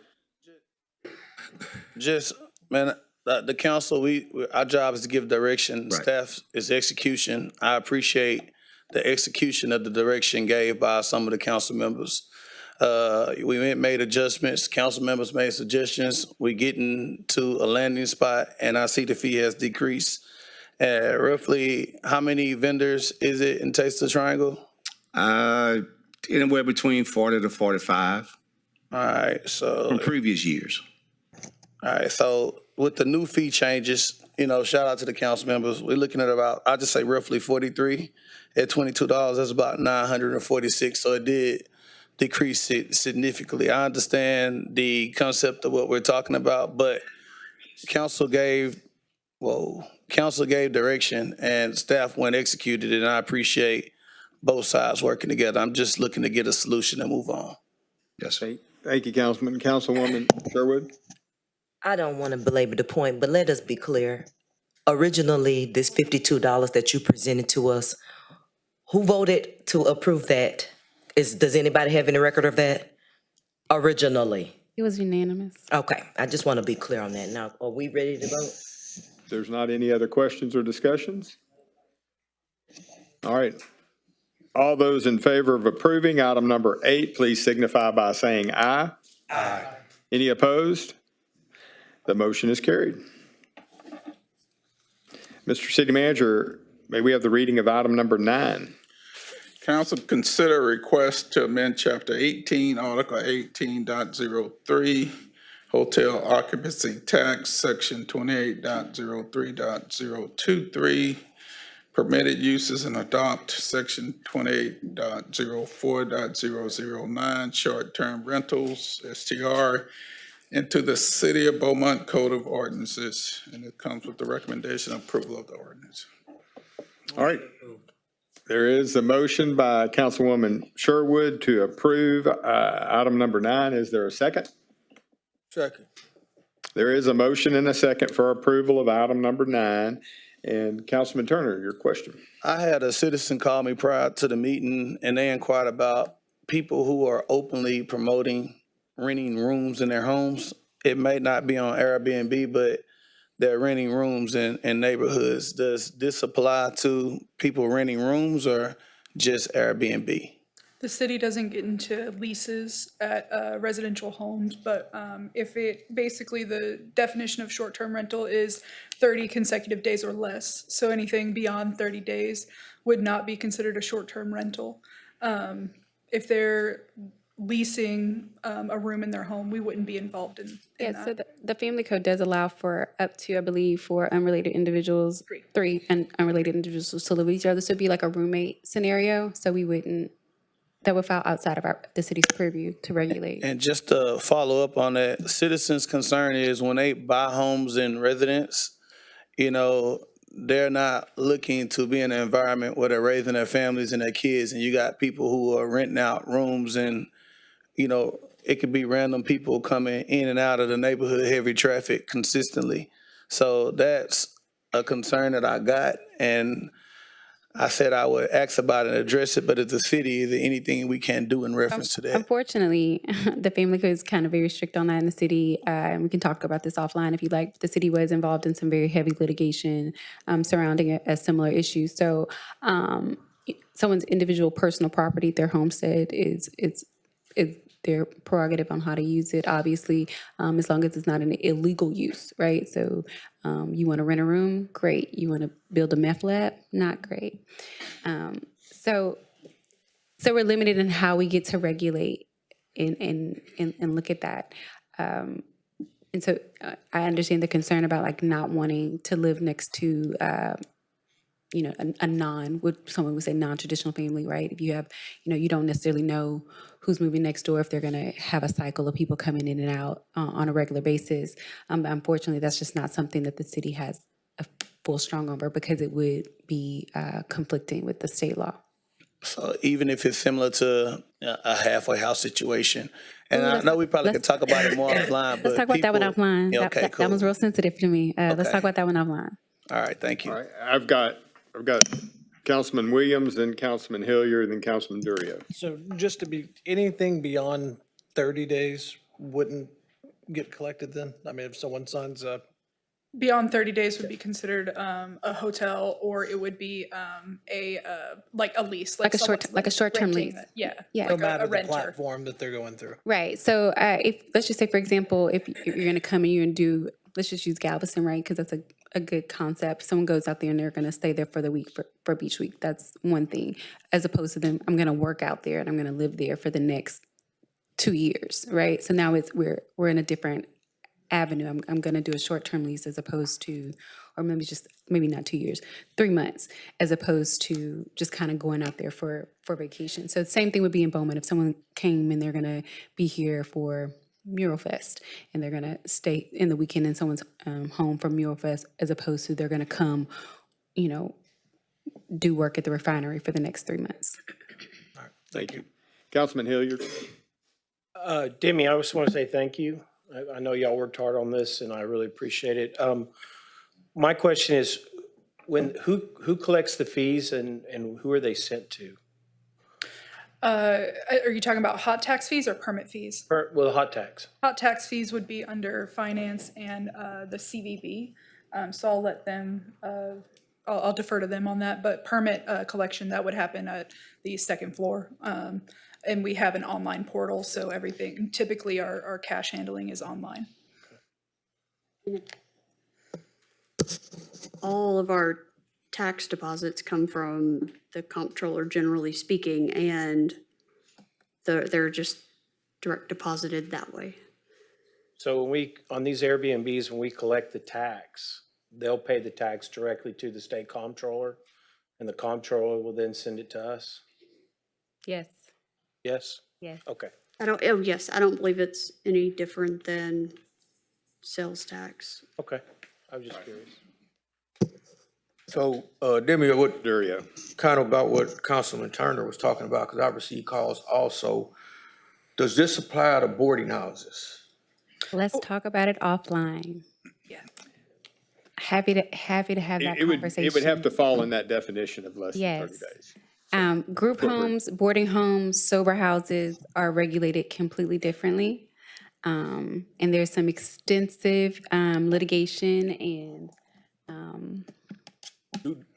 Speaker 13: Just, man, the council, our job is to give direction.
Speaker 21: Right.
Speaker 13: Staff is execution. I appreciate the execution of the direction gave by some of the council members. We made adjustments. Council members made suggestions. We getting to a landing spot, and I see the fee has decreased. Roughly, how many vendors is it in Taste of the Triangle?
Speaker 21: Anywhere between 40 to 45.
Speaker 13: All right, so
Speaker 21: from previous years.
Speaker 13: All right, so with the new fee changes, shout out to the council members. We're looking at about, I'll just say roughly 43 at $22. That's about 946. So it did decrease it significantly. I understand the concept of what we're talking about, but council gave direction and staff went executed it, and I appreciate both sides working together. I'm just looking to get a solution and move on.
Speaker 21: Yes, sir.
Speaker 1: Thank you, Councilman. Councilwoman Sherwood?
Speaker 16: I don't want to belabor the point, but let us be clear. Originally, this $52 that you presented to us, who voted to approve that? Does anybody have any record of that? Originally.
Speaker 19: It was unanimous.
Speaker 16: Okay, I just want to be clear on that. Now, are we ready to vote?
Speaker 1: If there's not any other questions or discussions? All right. All those in favor of approving item number 8, please signify by saying aye. Aye. Any opposed? The motion is carried. Mr. City Manager, may we have the reading of item number 9?
Speaker 14: Council consider request to amend Chapter 18, Article 18.03, Hotel Occupancy Tax, Section 28.03.023, Permitted Uses, and adopt Section 28.04.009, Short-Term Rentals, STR, into the City of Beaumont Code of Ordinances, and it comes with the recommendation of approval of the ordinance.
Speaker 1: All right. There is a motion by Councilwoman Sherwood to approve item number 9. Is there a second?
Speaker 11: Second.
Speaker 1: There is a motion and a second for approval of item number 9. And Councilman Turner, your question.
Speaker 13: I had a citizen call me prior to the meeting, and they inquired about people who are openly promoting renting rooms in their homes. It may not be on Airbnb, but they're renting rooms in neighborhoods. Does this apply to people renting rooms or just Airbnb?
Speaker 2: The city doesn't get into leases at residential homes, but if it, basically the definition of short-term rental is 30 consecutive days or less. So anything beyond 30 days would not be considered a short-term rental. If they're leasing a room in their home, we wouldn't be involved in
Speaker 19: Yeah,
Speaker 2: that.
Speaker 19: so the family code does allow for up to, I believe, for unrelated individuals, 3 and unrelated individuals to live with each other. So it'd be like a roommate scenario. So we wouldn't, that would fall outside of the city's purview to regulate.
Speaker 13: And just to follow up on that, citizens' concern is when they buy homes in residence, you know, they're not looking to be in an environment where they're raising their families and their kids, and you got people who are renting out rooms, and you know, it could be random people coming in and out of the neighborhood, heavy traffic consistently. So that's a concern that I got, and I said I would ask about it and address it, but as a city, is there anything we can do in reference to that?
Speaker 19: Unfortunately, the family code is kind of very strict on that in the city, and we can talk about this offline if you like. The city was involved in some very heavy litigation surrounding a similar issue. So someone's individual personal property, their homestead, is their prerogative on how to use it, obviously, as long as it's not an illegal use, right? So you want to rent a room? Great. You want to build a meth lab? Not great. So we're limited in how we get to regulate and look at that. And so I understand the concern about like not wanting to live next to you know, what someone would say non-traditional family, right? If you have, you know, you don't necessarily know who's moving next door, if they're going to have a cycle of people coming in and out on a regular basis. Unfortunately, that's just not something that the city has a full strong over because it would be conflicting with the state law.
Speaker 13: So even if it's similar to a halfway house situation, and I know we probably could talk about it more offline, but
Speaker 19: Let's talk about that one offline.
Speaker 13: Yeah, okay,
Speaker 19: That one's real sensitive to me. Let's talk about that one offline.
Speaker 13: All right, thank you.
Speaker 1: All right, I've got Councilman Williams, then Councilman Hilliard, then Councilman Durio.
Speaker 22: So just to be, anything beyond 30 days wouldn't get collected then? I mean, if someone signs up.
Speaker 2: Beyond 30 days would be considered a hotel, or it would be like a lease.
Speaker 19: Like a short-term lease.
Speaker 2: Yeah.
Speaker 19: Yeah.
Speaker 22: No
Speaker 2: Like
Speaker 22: matter
Speaker 2: a
Speaker 22: the
Speaker 2: renter.
Speaker 22: platform that they're going through.
Speaker 19: Right. So if let's just say, for example, if you're going to come and you're going to do, let's just use Galveston, right? Because that's a good concept. Someone goes out there and they're going to stay there for the week, for Beach Week. That's one thing. As opposed to them, I'm going to work out there and I'm going to live there for the next 2 years, right? So now we're in a different avenue. I'm going to do a short-term lease as opposed to, or maybe not 2 years, 3 months, as opposed to just kind of going out there for vacation. So the same thing would be in Beaumont. If someone came and they're going to be here for Mural Fest and they're going to stay in the weekend in someone's home for Mural Fest, as opposed to they're going to come, you know, do work at the refinery for the next 3 months.
Speaker 1: All right, thank you. Councilman Hilliard.
Speaker 22: Demi, I just want to say thank you. I know y'all worked hard on this and I really appreciate it. My question is, who collects the fees and who are they sent to?
Speaker 2: Are you talking about hot tax fees or permit fees?
Speaker 22: Well, hot tax.
Speaker 2: Hot tax fees would be under finance and the CVB. So I'll let them, I'll defer to them on that, but permit collection, that would happen at the second floor. And we have an online portal, so everything, typically our cash handling is online.
Speaker 4: All of our tax deposits come from the comptroller, generally speaking, and they're just direct deposited that way.
Speaker 22: So when we, on these Airbnbs, when we collect the tax, they'll pay the tax directly to the state comptroller, and the comptroller will then send it to us?
Speaker 19: Yes.
Speaker 22: Yes?
Speaker 19: Yes.
Speaker 22: Okay.
Speaker 4: I don't believe it's any different than sales tax.
Speaker 22: Okay. I was just curious.
Speaker 11: So, Demi, what,
Speaker 1: Dario.
Speaker 11: kind of about what Councilman Turner was talking about, because I received calls also. Does this apply to boarding houses?
Speaker 19: Let's talk about it offline.
Speaker 2: Yeah.
Speaker 19: Happy to have that conversation.
Speaker 1: It would have to fall in that definition of less than 30
Speaker 19: Yes.
Speaker 1: days.
Speaker 19: Group homes, boarding homes, sober houses are regulated completely differently. And there's some extensive litigation and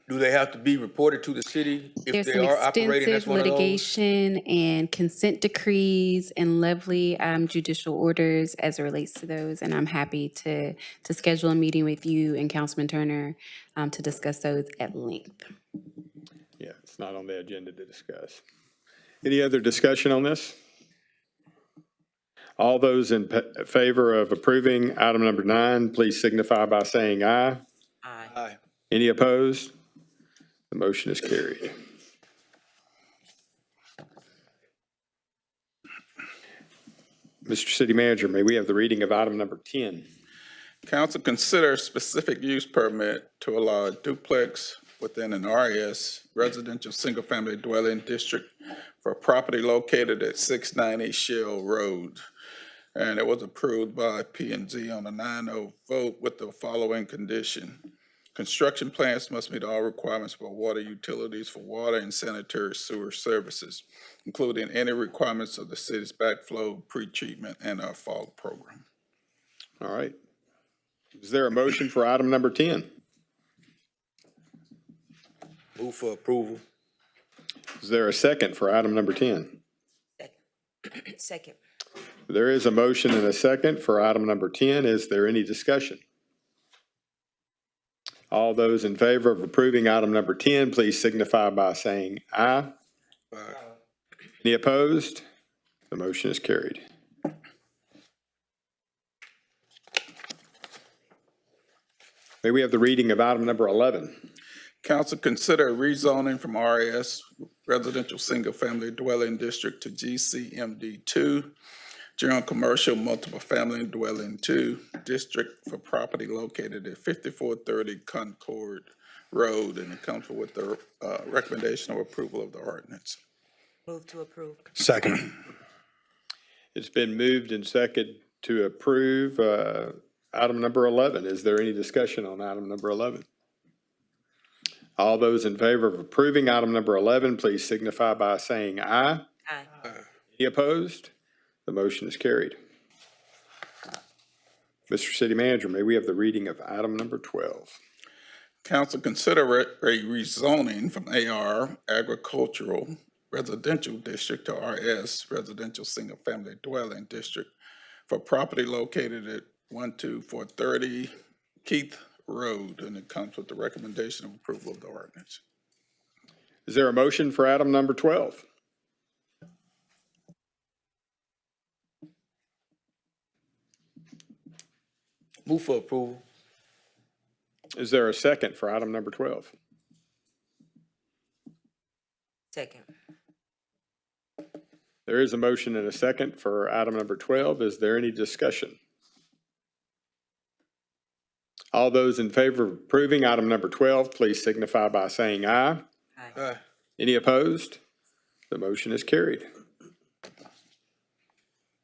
Speaker 11: Do they have to be reported to the city if
Speaker 19: there's
Speaker 11: they
Speaker 19: some
Speaker 11: are operating as
Speaker 19: extensive
Speaker 11: one of those?
Speaker 19: litigation and consent decrees and lovely judicial orders as it relates to those. And I'm happy to schedule a meeting with you and Councilman Turner to discuss those at length.
Speaker 1: Yeah, it's not on the agenda to discuss. Any other discussion on this? All those in favor of approving item number 9, please signify by saying aye.
Speaker 11: Aye.
Speaker 1: Any opposed? The motion is carried. Mr. City Manager, may we have the reading of item number 10?
Speaker 14: Council consider specific use permit to allow a duplex within an RS residential single-family dwelling district for property located at 690 Shell Road. And it was approved by P&Z on a 9-0 vote with the following condition. Construction plans must meet all requirements for water utilities for water and sanitary sewer services, including any requirements of the city's backflow, pretreatment, and our fog program.
Speaker 1: All right. Is there a motion for item number 10?
Speaker 11: Move for approval.
Speaker 1: Is there a second for item number 10?
Speaker 16: Second.
Speaker 1: There is a motion and a second for item number 10. Is there any discussion? All those in favor of approving item number 10, please signify by saying aye.
Speaker 11: Aye.
Speaker 1: Any opposed? The motion is carried. May we have the reading of item number 11?
Speaker 14: Council consider rezoning from RS Residential Single Family Dwelling District to GCMD2, General Commercial Multiple Family Dwelling 2 District for property located at 5430 Concord Road, and it comes with the recommendation of approval of the ordinance.
Speaker 16: Move to approve.
Speaker 15: Second.
Speaker 1: It's been moved and seconded to approve item number 11. Is there any discussion on item number 11? All those in favor of approving item number 11, please signify by saying aye.
Speaker 16: Aye.
Speaker 1: Any opposed? The motion is carried. Mr. City Manager, may we have the reading of item number 12?
Speaker 14: Council consider a rezoning from AR Agricultural Residential District to RS Residential Single Family Dwelling District for property located at 12430 Keith Road, and it comes with the recommendation of approval of the ordinance.
Speaker 1: Is there a motion for item number 12?
Speaker 11: Move for approval.
Speaker 1: Is there a second for item number 12?
Speaker 16: Second.
Speaker 1: There is a motion and a second for item number 12. Is there any discussion? All those in favor of approving item number 12, please signify by saying aye.
Speaker 11: Aye.
Speaker 1: Any opposed? The motion is carried.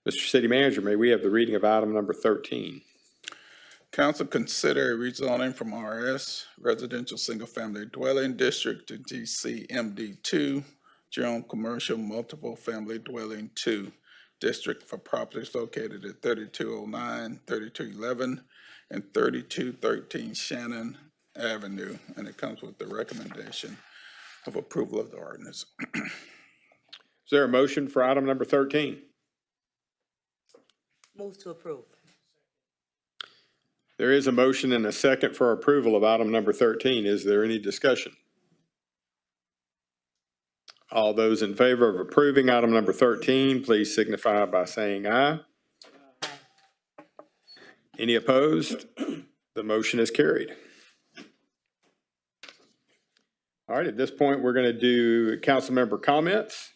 Speaker 1: Mr. City Manager, may we have the reading of item number 13?
Speaker 14: Council consider rezoning from RS Residential Single Family Dwelling District to GCMD2, General Commercial Multiple Family Dwelling 2 District for properties located at 3209, 3211, and 3213 Shannon Avenue, and it comes with the recommendation of approval of the ordinance.
Speaker 1: Is there a motion for item number 13?
Speaker 16: Move to approve.
Speaker 1: There is a motion and a second for approval of item number 13. Is there any discussion? All those in favor of approving item number 13, please signify by saying aye. Any opposed? The motion is carried. All right, at this point, we're going to do council member comments.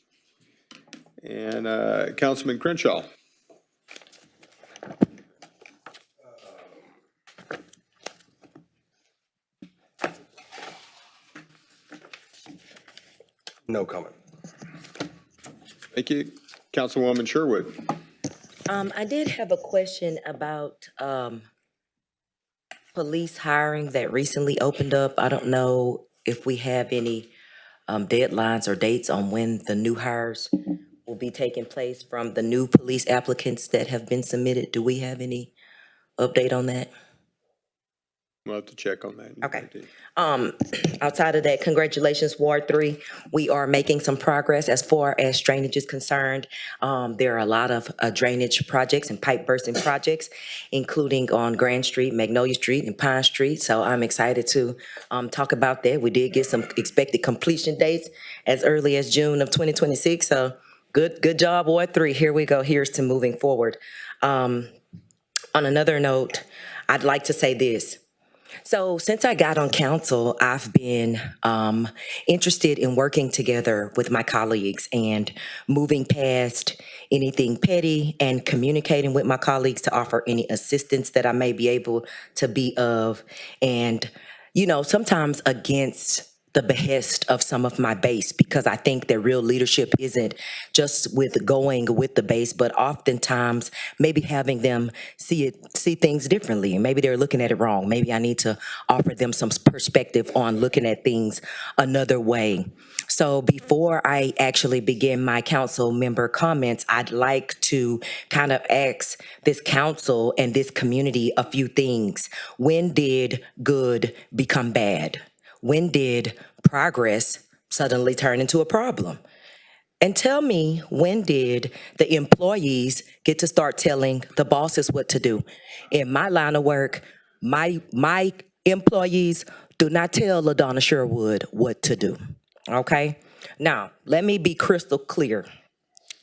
Speaker 1: And Councilman Crenshaw.
Speaker 15: No comment.
Speaker 1: Thank you. Councilwoman Sherwood.
Speaker 16: I did have a question about police hiring that recently opened up. I don't know if we have any deadlines or dates on when the new hires will be taking place from the new police applicants that have been submitted. Do we have any update on that?
Speaker 1: We'll have to check on that.
Speaker 16: Okay. Outside of that, congratulations, Ward 3. We are making some progress as far as drainage is concerned. There are a lot of drainage projects and pipe bursting projects, including on Grand Street, Magnolia Street, and Pine Street. So I'm excited to talk about that. We did get some expected completion dates as early as June of 2026. So good job, Ward 3. Here we go. Here's to moving forward. On another note, I'd like to say this. So since I got on council, I've been interested in working together with my colleagues and moving past anything petty and communicating with my colleagues to offer any assistance that I may be able to be of. And, you know, sometimes against the behest of some of my base, because I think that real leadership isn't just with going with the base, but oftentimes maybe having them see things differently, and maybe they're looking at it wrong. Maybe I need to offer them some perspective on looking at things another way. So before I actually begin my council member comments, I'd like to kind of ask this council and this community a few things. When did good become bad? When did progress suddenly turn into a problem? And tell me, when did the employees get to start telling the bosses what to do? In my line of work, my employees do not tell LaDonna Sherwood what to do, okay? Now, let me be crystal clear.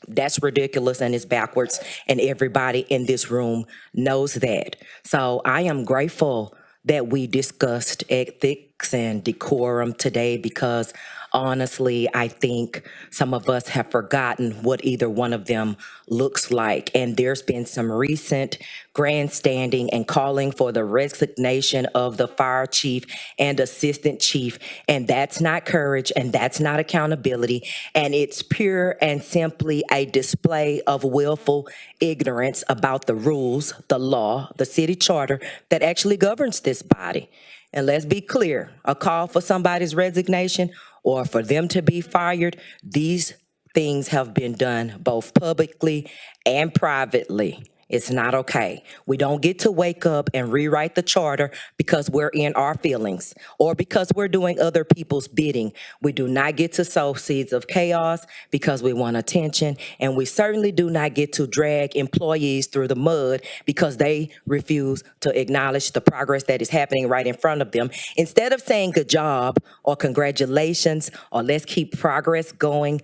Speaker 16: That's ridiculous and it's backwards, and everybody in this room knows that. So I am grateful that we discussed ethics and decorum today, because honestly, I think some of us have forgotten what either one of them looks like. And there's been some recent grandstanding and calling for the resignation of the fire chief and assistant chief. And that's not courage, and that's not accountability. And it's pure and simply a display of willful ignorance about the rules, the law, the city charter that actually governs this body. And let's be clear, a call for somebody's resignation or for them to be fired, these things have been done both publicly and privately. It's not okay. We don't get to wake up and rewrite the charter because we're in our feelings or because we're doing other people's bidding. We do not get to sow seeds of chaos because we want attention, and we certainly do not get to drag employees through the mud because they refuse to acknowledge the progress that is happening right in front of them. Instead of saying good job or congratulations or let's keep progress going,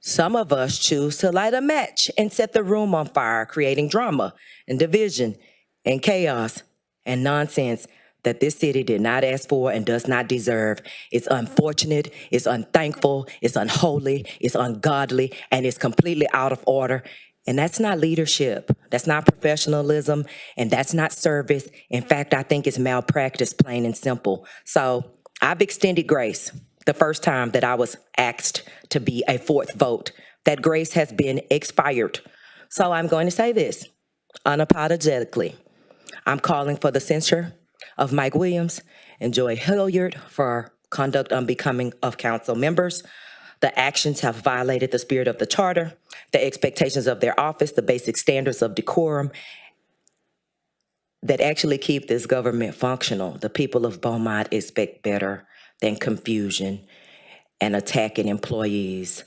Speaker 16: some of us choose to light a match and set the room on fire, creating drama and division and chaos and nonsense that this city did not ask for and does not deserve. It's unfortunate, it's unthankful, it's unholy, it's ungodly, and it's completely out of order. And that's not leadership, that's not professionalism, and that's not service. In fact, I think it's malpractice, plain and simple. So I've extended grace. The first time that I was asked to be a fourth vote, that grace has been expired. So I'm going to say this unapologetically. I'm calling for the censure of Mike Williams and Joy Hilliard for conduct unbecoming of council members, The actions have violated the spirit of the charter, the expectations of their office, the basic standards of decorum that actually keep this government functional. The people of Beaumont expect better than confusion and attacking employees.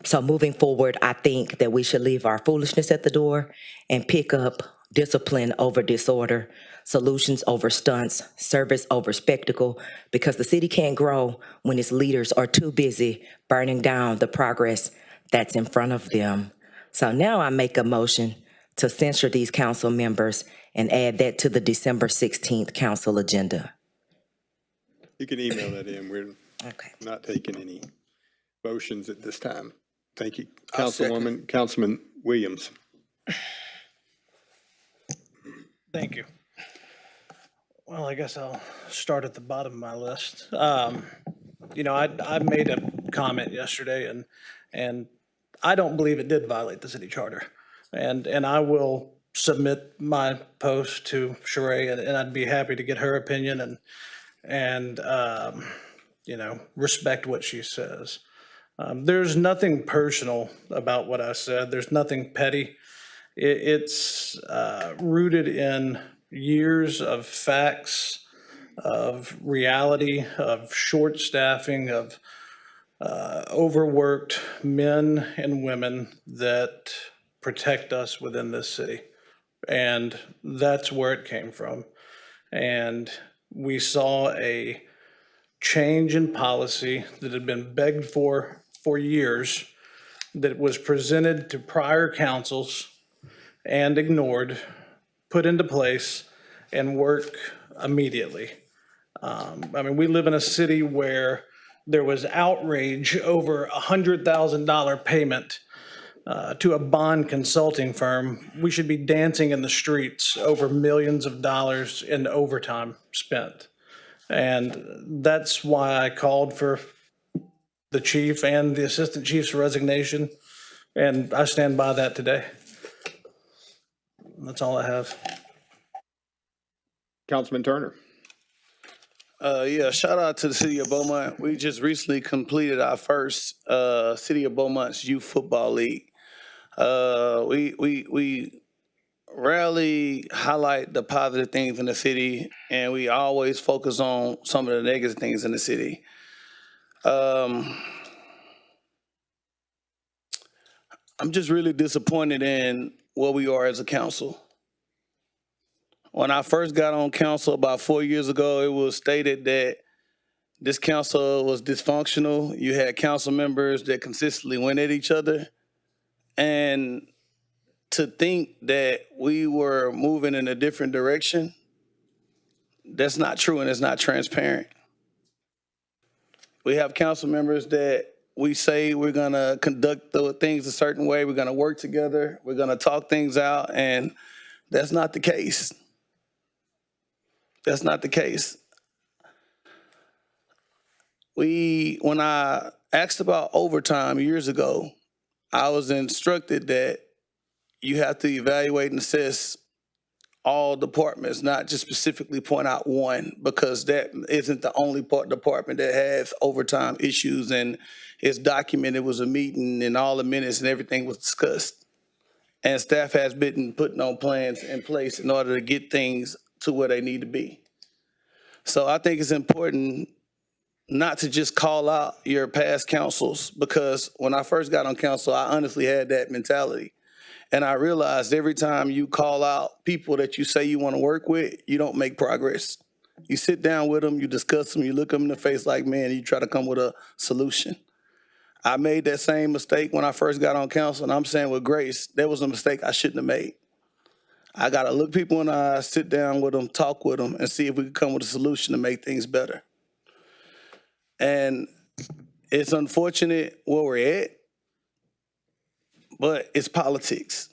Speaker 16: So moving forward, I think that we should leave our foolishness at the door and pick up discipline over disorder, solutions over stunts, service over spectacle, because the city can't grow when its leaders are too busy burning down the progress that's in front of them. So now I make a motion to censure these council members and add that to the December 16th council agenda.
Speaker 1: You can email that in. We're
Speaker 16: Okay.
Speaker 1: not taking any motions at this time. Thank you.
Speaker 11: I'll second.
Speaker 1: Councilman Williams.
Speaker 5: Thank you. Well, I guess I'll start at the bottom of my list. You know, I made a comment yesterday, and I don't believe it did violate the city charter. And I will submit my post to Sheree, and I'd be happy to get her opinion and you know, respect what she says. There's nothing personal about what I said. There's nothing petty. It's rooted in years of facts, of reality, of short staffing, of overworked men and women that protect us within this city. And that's where it came from. And we saw a change in policy that had been begged for years, that was presented to prior councils and ignored, put into place, and work immediately. I mean, we live in a city where there was outrage over $100,000 payment to a bond consulting firm. We should be dancing in the streets over millions of dollars in overtime spent. And that's why I called for the chief and the assistant chief's resignation, and I stand by that today. That's all I have.
Speaker 1: Councilman Turner.
Speaker 13: Yeah, shout out to the city of Beaumont. We just recently completed our first City of Beaumont's Youth Football League. We rarely highlight the positive things in the city, and we always focus on some of the negative things in the city. I'm just really disappointed in where we are as a council. When I first got on council about 4 years ago, it was stated that this council was dysfunctional. You had council members that consistently went at each other. And to think that we were moving in a different direction, that's not true and it's not transparent. We have council members that we say we're gonna conduct the things a certain way, we're gonna work together, we're gonna talk things out, and that's not the case. That's not the case. When I asked about overtime years ago, I was instructed that you have to evaluate and assess all departments, not just specifically point out one, because that isn't the only department that has overtime issues, and it's documented. It was a meeting and all the minutes and everything was discussed. And staff has been putting on plans in place in order to get things to where they need to be. So I think it's important not to just call out your past councils, because when I first got on council, I honestly had that mentality. And I realized every time you call out people that you say you want to work with, you don't make progress. You sit down with them, you discuss them, you look them in the face like, man, you try to come with a solution. I made that same mistake when I first got on council, and I'm saying with grace, that was a mistake I shouldn't have made. I got to look people in the eyes, sit down with them, talk with them, and see if we can come with a solution to make things better. And it's unfortunate where we're at, but it's politics.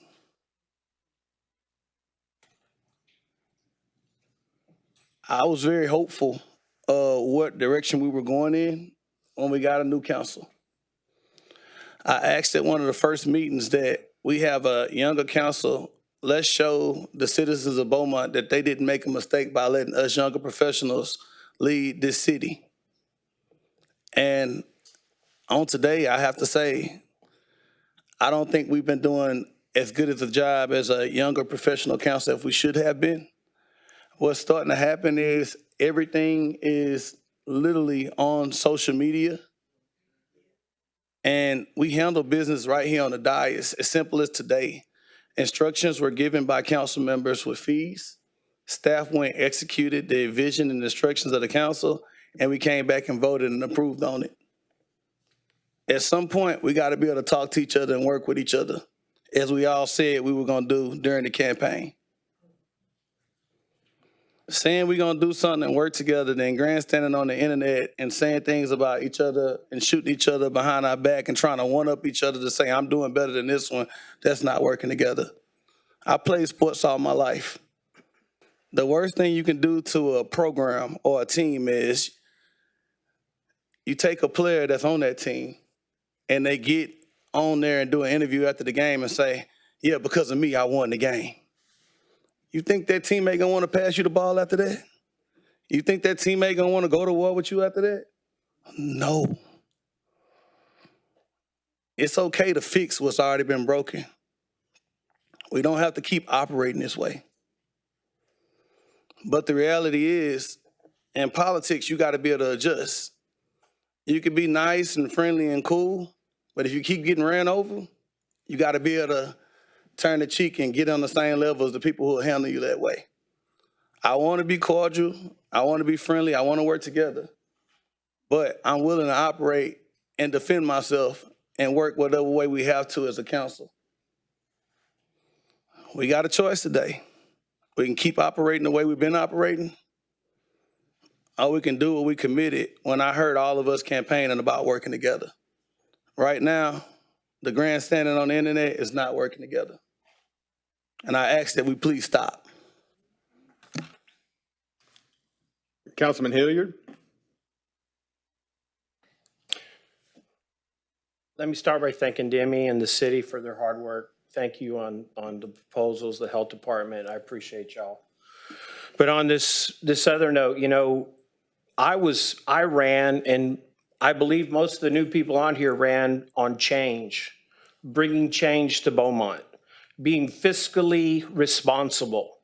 Speaker 13: I was very hopeful of what direction we were going in when we got a new council. I asked at one of the first meetings that we have a younger council. Let's show the citizens of Beaumont that they didn't make a mistake by letting us younger professionals lead this city. And on today, I have to say, I don't think we've been doing as good as a job as a younger professional counsel if we should have been. What's starting to happen is everything is literally on social media. And we handle business right here on the dais, as simple as today. Instructions were given by council members with fees. Staff went and executed the vision and instructions of the council, and we came back and voted and approved on it. At some point, we got to be able to talk to each other and work with each other, as we all said we were going to do during the campaign. Saying we're going to do something and work together, then grandstanding on the internet and saying things about each other and shooting each other behind our back and trying to one-up each other to say, I'm doing better than this one, that's not working together. I played sports all my life. The worst thing you can do to a program or a team is you take a player that's on that team and they get on there and do an interview after the game and say, yeah, because of me, I won the game. You think that teammate gonna want to pass you the ball after that? You think that teammate gonna want to go to war with you after that? No. It's okay to fix what's already been broken. We don't have to keep operating this way. But the reality is, in politics, you got to be able to adjust. You can be nice and friendly and cool, but if you keep getting ran over, you got to be able to turn the cheek and get on the same level as the people who will handle you that way. I want to be cordial. I want to be friendly. I want to work together. But I'm willing to operate and defend myself and work whatever way we have to as a council. We got a choice today. We can keep operating the way we've been operating, or we can do what we committed when I heard all of us campaigning about working together. Right now, the grandstanding on the internet is not working together. And I ask that we please stop.
Speaker 1: Councilman Hilliard?
Speaker 22: Let me start by thanking Demi and the city for their hard work. Thank you on the proposals, the health department. I appreciate y'all. But on this other note, you know, I ran, and I believe most of the new people on here ran on change, bringing change to Beaumont, being fiscally responsible.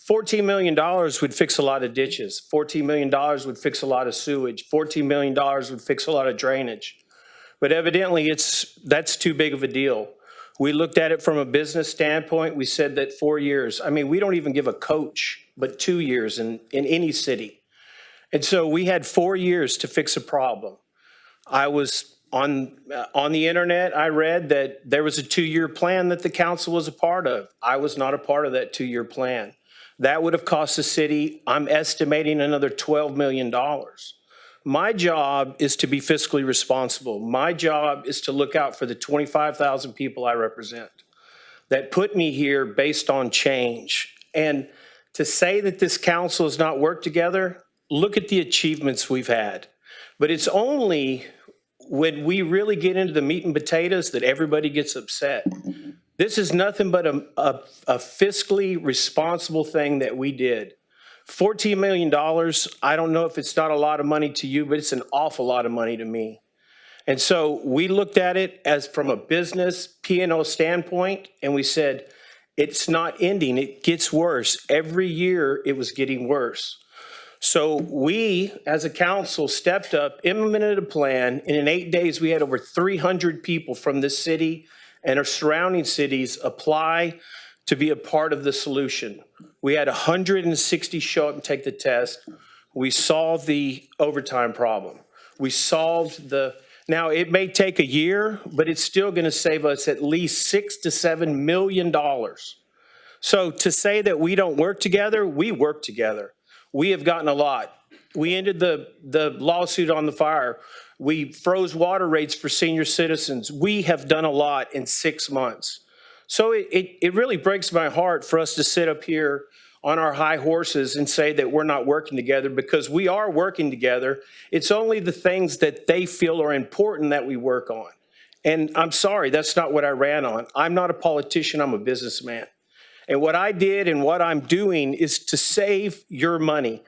Speaker 22: $14 million would fix a lot of ditches. $14 million would fix a lot of sewage. $14 million would fix a lot of drainage. But evidently, that's too big of a deal. We looked at it from a business standpoint. We said that 4 years. I mean, we don't even give a coach but 2 years in any city. And so we had 4 years to fix a problem. I was on the internet. I read that there was a 2-year plan that the council was a part of. I was not a part of that 2-year plan. That would have cost the city, I'm estimating, another $12 million. My job is to be fiscally responsible. My job is to look out for the 25,000 people I represent that put me here based on change. And to say that this council has not worked together, look at the achievements we've had. But it's only when we really get into the meat and potatoes that everybody gets upset. This is nothing but a fiscally responsible thing that we did. $14 million, I don't know if it's not a lot of money to you, but it's an awful lot of money to me. And so we looked at it as from a business P&L standpoint, and we said, it's not ending, it gets worse. Every year it was getting worse. So we, as a council, stepped up, implemented a plan, and in 8 days we had over 300 people from this city and our surrounding cities apply to be a part of the solution. We had 160 show up and take the test. We solved the overtime problem. We solved now it may take a year, but it's still gonna save us at least $6 to $7 million. So to say that we don't work together, we work together. We have gotten a lot. We ended the lawsuit on the fire. We froze water rates for senior citizens. We have done a lot in 6 months. So it really breaks my heart for us to sit up here on our high horses and say that we're not working together, because we are working together. It's only the things that they feel are important that we work on. And I'm sorry, that's not what I ran on. I'm not a politician, I'm a businessman. And what I did and what I'm doing is to save your money.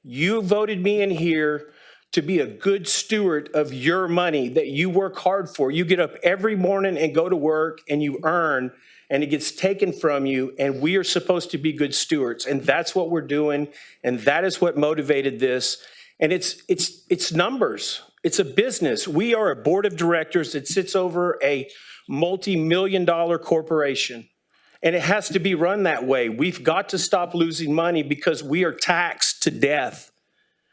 Speaker 22: You voted me in here to be a good steward of your money that you work hard for. You get up every morning and go to work and you earn, and it gets taken from you, and we are supposed to be good stewards. And that's what we're doing, and that is what motivated this. And it's numbers. It's a business. We are a board of directors that sits over a multi-million-dollar corporation, and it has to be run that way. We've got to stop losing money because we are taxed to death.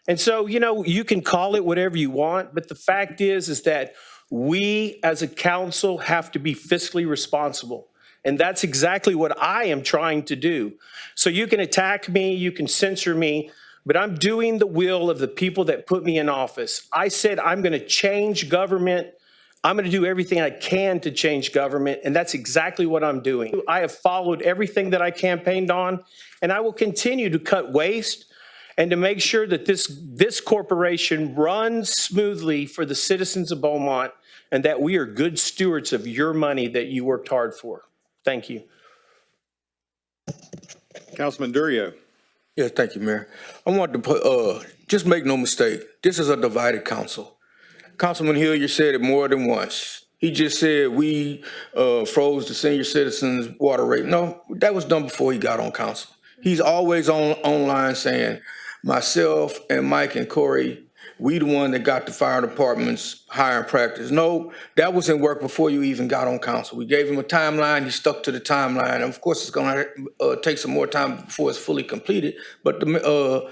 Speaker 22: And so, you know, you can call it whatever you want, but the fact is that we as a council have to be fiscally responsible. And that's exactly what I am trying to do. So you can attack me, you can censor me, but I'm doing the will of the people that put me in office. I said I'm going to change government. I'm going to do everything I can to change government, and that's exactly what I'm doing. I have followed everything that I campaigned on, and I will continue to cut waste and to make sure that this corporation runs smoothly for the citizens of Beaumont, and that we are good stewards of your money that you worked hard for. Thank you.
Speaker 1: Councilman Durio.
Speaker 11: Yeah, thank you, Mayor. I want to put, just make no mistake, this is a divided council. Councilman Hilliard said it more than once. He just said we froze the senior citizens water rate. No, that was done before he got on council. He's always online saying, myself and Mike and Corey, we the one that got the fire department's hiring practice. No, that was in work before you even got on council. We gave him a timeline, he stuck to the timeline. And of course, it's gonna take some more time before it's fully completed, but the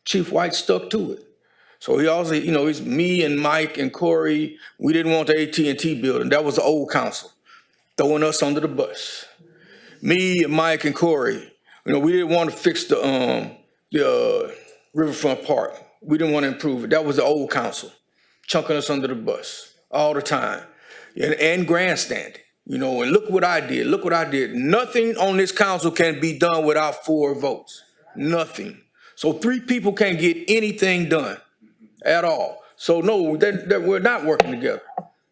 Speaker 11: Chief White stuck to it. So he also, you know, it's me and Mike and Corey, we didn't want the AT&T building. That was the old council, throwing us under the bus. Me and Mike and Corey, you know, we didn't want to fix the Riverfront Park. We didn't want to improve it. That was the old council, chunking us under the bus all the time, and grandstanding. You know, and look what I did. Look what I did. Nothing on this council can be done without 4 votes. Nothing. So 3 people can't get anything done at all. So no, we're not working together.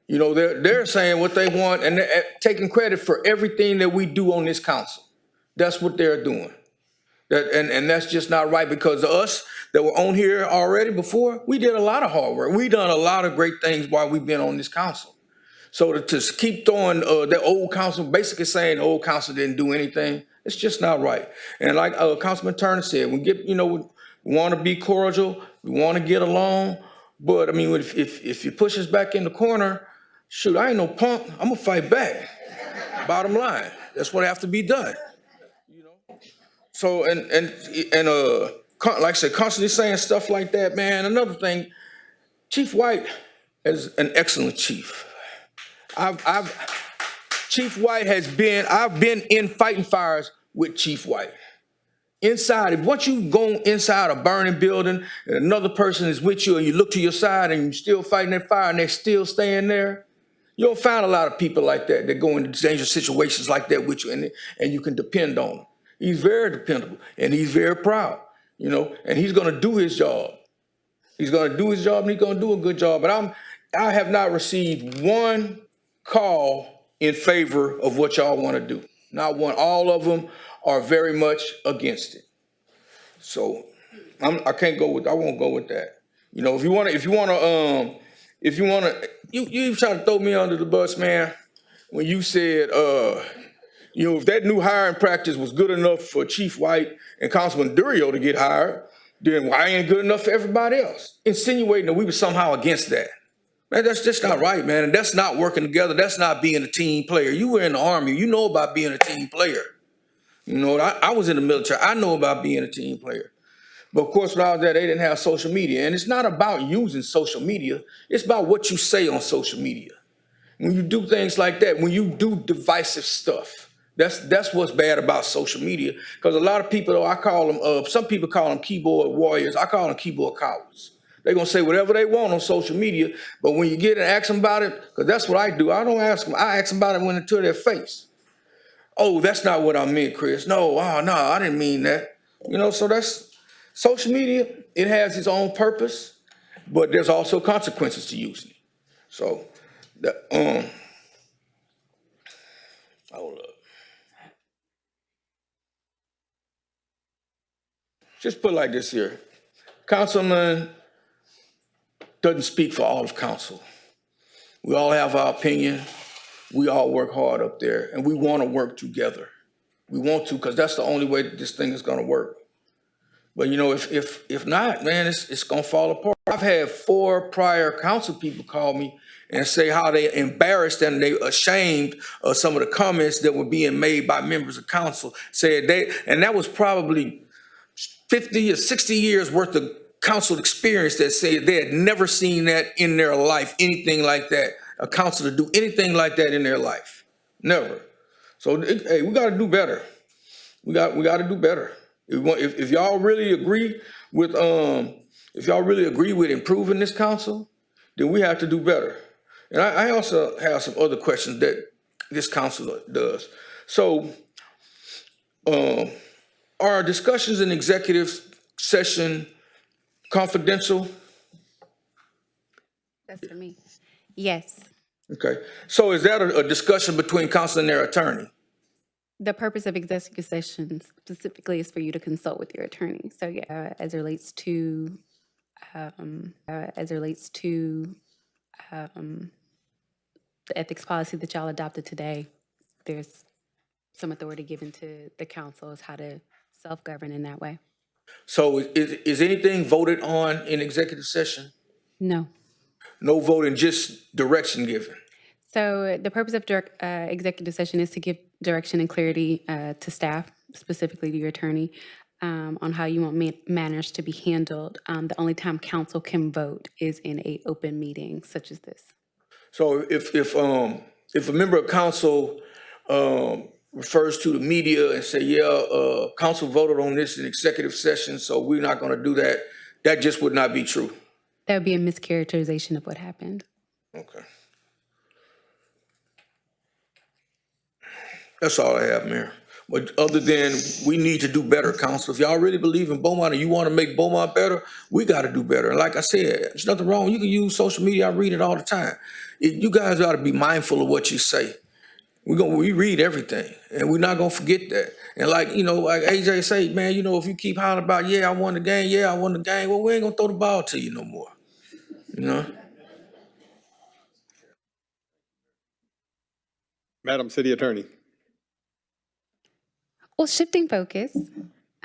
Speaker 11: You know, they're saying what they want and they're taking credit for everything that we do on this council. That's what they're doing. And that's just not right, because us that were on here already before, we did a lot of hard work. We done a lot of great things while we've been on this council. So to keep throwing the old council, basically saying the old council didn't do anything, it's just not right. And like Councilman Turner said, we want to be cordial, we want to get along, but I mean, if you push us back in the corner, shoot, I ain't no punk, I'm gonna fight back. Bottom line, that's what have to be done. So, and like I said, constantly saying stuff like that, man. Another thing, Chief White is an excellent chief. Chief White I've been in fighting fires with Chief White. Inside, once you go inside a burning building and another person is with you and you look to your side and you're still fighting that fire and they're still staying there, you don't find a lot of people like that that go into dangerous situations like that with you and you can depend on them. He's very dependable and he's very proud, you know, and he's going to do his job. He's going to do his job and he's going to do a good job. But I have not received one call in favor of what y'all want to do. Not one. All of them are very much against it. So I won't go with that. You know, you try to throw me under the bus, man, when you said, you know, if that new hiring practice was good enough for Chief White and Councilman Durio to get hired, then why ain't it good enough for everybody else? Insinuating that we were somehow against that. Man, that's just not right, man. And that's not working together. That's not being a team player. You were in the Army. You know about being a team player. You know, I was in the military. I know about being a team player. But of course, when I was there, they didn't have social media. And it's not about using social media. It's about what you say on social media. When you do things like that, when you do divisive stuff, that's what's bad about social media. Because a lot of people, I call them, some people call them keyboard warriors. I call them keyboard cowards. They're going to say whatever they want on social media. But when you get and ask them about it, because that's what I do. I don't ask them. I ask them about it when to their face. Oh, that's not what I meant, Chris. No, I didn't mean that. You know, so that's social media. It has its own purpose, but there's also consequences to using it. So, hold up. Just put it like this here. Councilman doesn't speak for all of council. We all have our opinion. We all work hard up there, and we want to work together. We want to, because that's the only way that this thing is going to work. But you know, if not, man, it's going to fall apart. I've had 4 prior council people call me and say how they embarrassed and they ashamed of some of the comments that were being made by members of council. Said and that was probably 50 or 60 years worth of council experience that said they had never seen that in their life, anything like that, a councilor do anything like that in their life. Never. So, hey, we got to do better. We got to do better. If y'all really agree with improving this council, then we have to do better. And I also have some other questions that this council does. So, are discussions in executive session confidential?
Speaker 19: That's for me. Yes.
Speaker 11: Okay. So is that a discussion between council and their attorney?
Speaker 19: The purpose of executive session specifically is for you to consult with your attorney. So yeah, as it relates to the ethics policy that y'all adopted today, there's some authority given to the council as how to self-govern in that way.
Speaker 11: So is anything voted on in executive session?
Speaker 19: No.
Speaker 11: No voting, just direction given?
Speaker 19: So the purpose of executive session is to give direction and clarity to staff, specifically to your attorney, on how you want matters to be handled. The only time council can vote is in an open meeting such as this.
Speaker 11: So if a member of council refers to the media and say, yeah, council voted on this in executive session, so we're not going to do that, that just would not be true?
Speaker 19: That would be a mischaracterization of what happened.
Speaker 11: Okay. That's all I have, Mayor. But other than we need to do better, council. If y'all really believe in Beaumont and you want to make Beaumont better, we got to do better. And like I said, there's nothing wrong. You can use social media. I read it all the time. You guys ought to be mindful of what you say. We read everything, and we're not gonna forget that. And like AJ say, man, if you keep hollering about, yeah, I won the game, well, we ain't gonna throw the ball to you no more.
Speaker 1: Madam City Attorney.
Speaker 19: Well, shifting focus,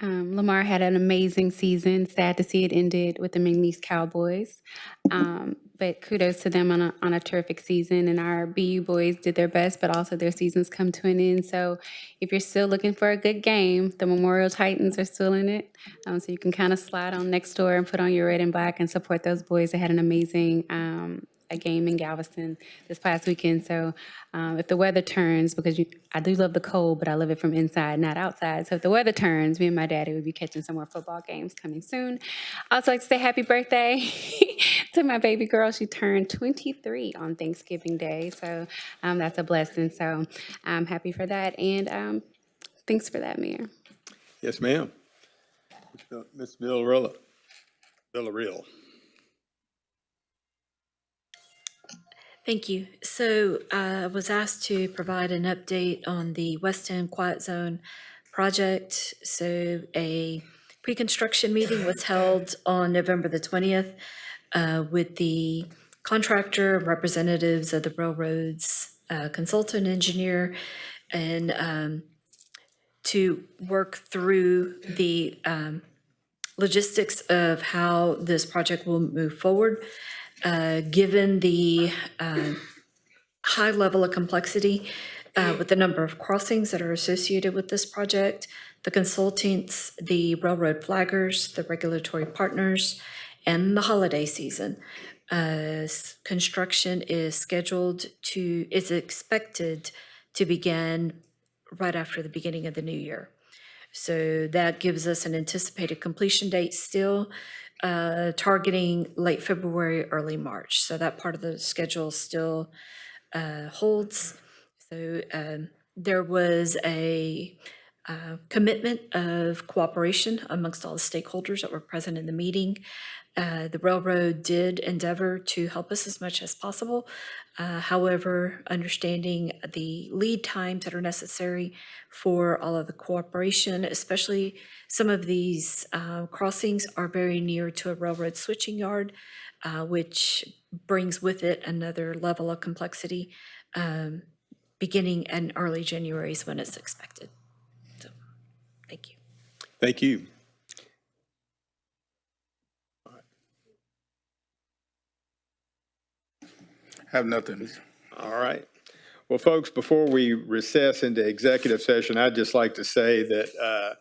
Speaker 19: Lamar had an amazing season. Sad to see it ended with the McNeese Cowboys. But kudos to them on a terrific season. And our BU boys did their best, but also their seasons come to an end. So if you're still looking for a good game, the Memorial Titans are still in it. So you can kind of slide on next door and put on your red and black and support those boys. They had an amazing a game in Galveston this past weekend. So if the weather turns, because I do love the cold, but I love it from inside, not outside. So if the weather turns, me and my daddy will be catching some more football games coming soon. I also like to say happy birthday to my baby girl. She turned 23 on Thanksgiving Day. So that's a blessing. So I'm happy for that. And thanks for that, Mayor.
Speaker 1: Yes, ma'am. Ms. Villarreal.
Speaker 18: Thank you. So I was asked to provide an update on the West End Quiet Zone project. So a pre-construction meeting was held on November the 20th with the contractor, representatives of the railroad's consultant engineer, and to work through the logistics of how this project will move forward. Given the high level of complexity with the number of crossings that are associated with this project, the consultants, the railroad flaggers, the regulatory partners, and the holiday season, construction is expected to begin right after the beginning of the new year. So that gives us an anticipated completion date still, targeting late February, early March. So that part of the schedule still holds. So there was a commitment of cooperation amongst all the stakeholders that were present in the meeting. The railroad did endeavor to help us as much as possible. However, understanding the lead times that are necessary for all of the cooperation, especially some of these crossings are very near to a railroad switching yard, which brings with it another level of complexity. Beginning in early January is when it's expected. So, thank you.
Speaker 1: Thank you.
Speaker 14: Have nothing.
Speaker 1: All right. Well, folks, before we recess into executive session, I'd just like to say that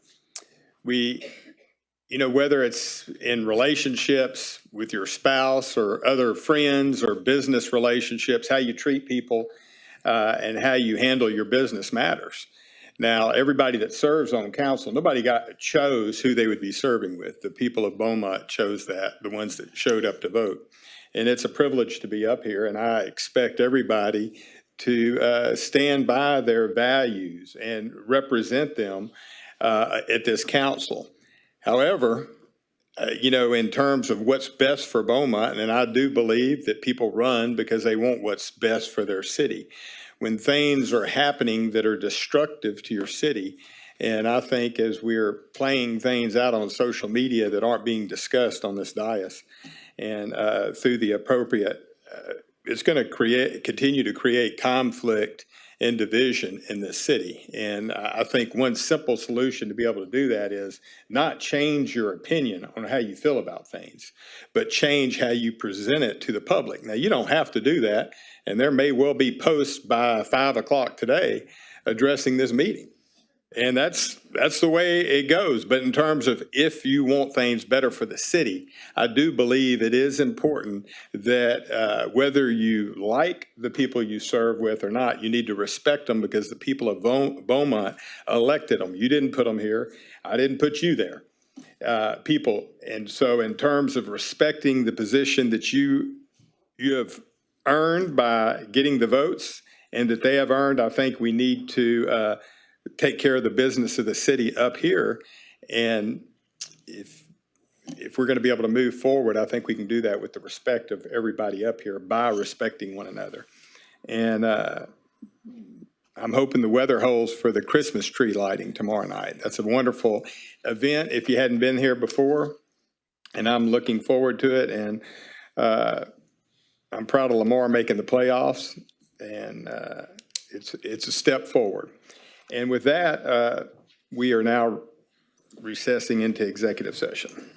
Speaker 1: whether it's in relationships with your spouse or other friends or business relationships, how you treat people and how you handle your business matters. Now, everybody that serves on council, nobody chose who they would be serving with. The people of Beaumont chose that, the ones that showed up to vote. And it's a privilege to be up here, and I expect everybody to stand by their values and represent them at this council. However, in terms of what's best for Beaumont, and I do believe that people run because they want what's best for their city. When things are happening that are destructive to your city, and I think as we're playing things out on social media that aren't being discussed on this dais and through the appropriate, it's going to continue to create conflict and division in the city. And I think one simple solution to be able to do that is not change your opinion on how you feel about things, but change how you present it to the public. Now, you don't have to do that, and there may well be posts by 5 o'clock today addressing this meeting. And that's the way it goes. But in terms of if you want things better for the city, I do believe it is important that whether you like the people you serve with or not, you need to respect them because the people of Beaumont elected them. You didn't put them here. I didn't put you there. People. And so in terms of respecting the position that you have earned by getting the votes and that they have earned, I think we need to take care of the business of the city up here. And if we're going to be able to move forward, I think we can do that with the respect of everybody up here by respecting one another. And I'm hoping the weather holds for the Christmas tree lighting tomorrow night. That's a wonderful event if you hadn't been here before, and I'm looking forward to it. And I'm proud of Lamar making the playoffs, and it's a step forward. And with that, we are now recessing into executive session.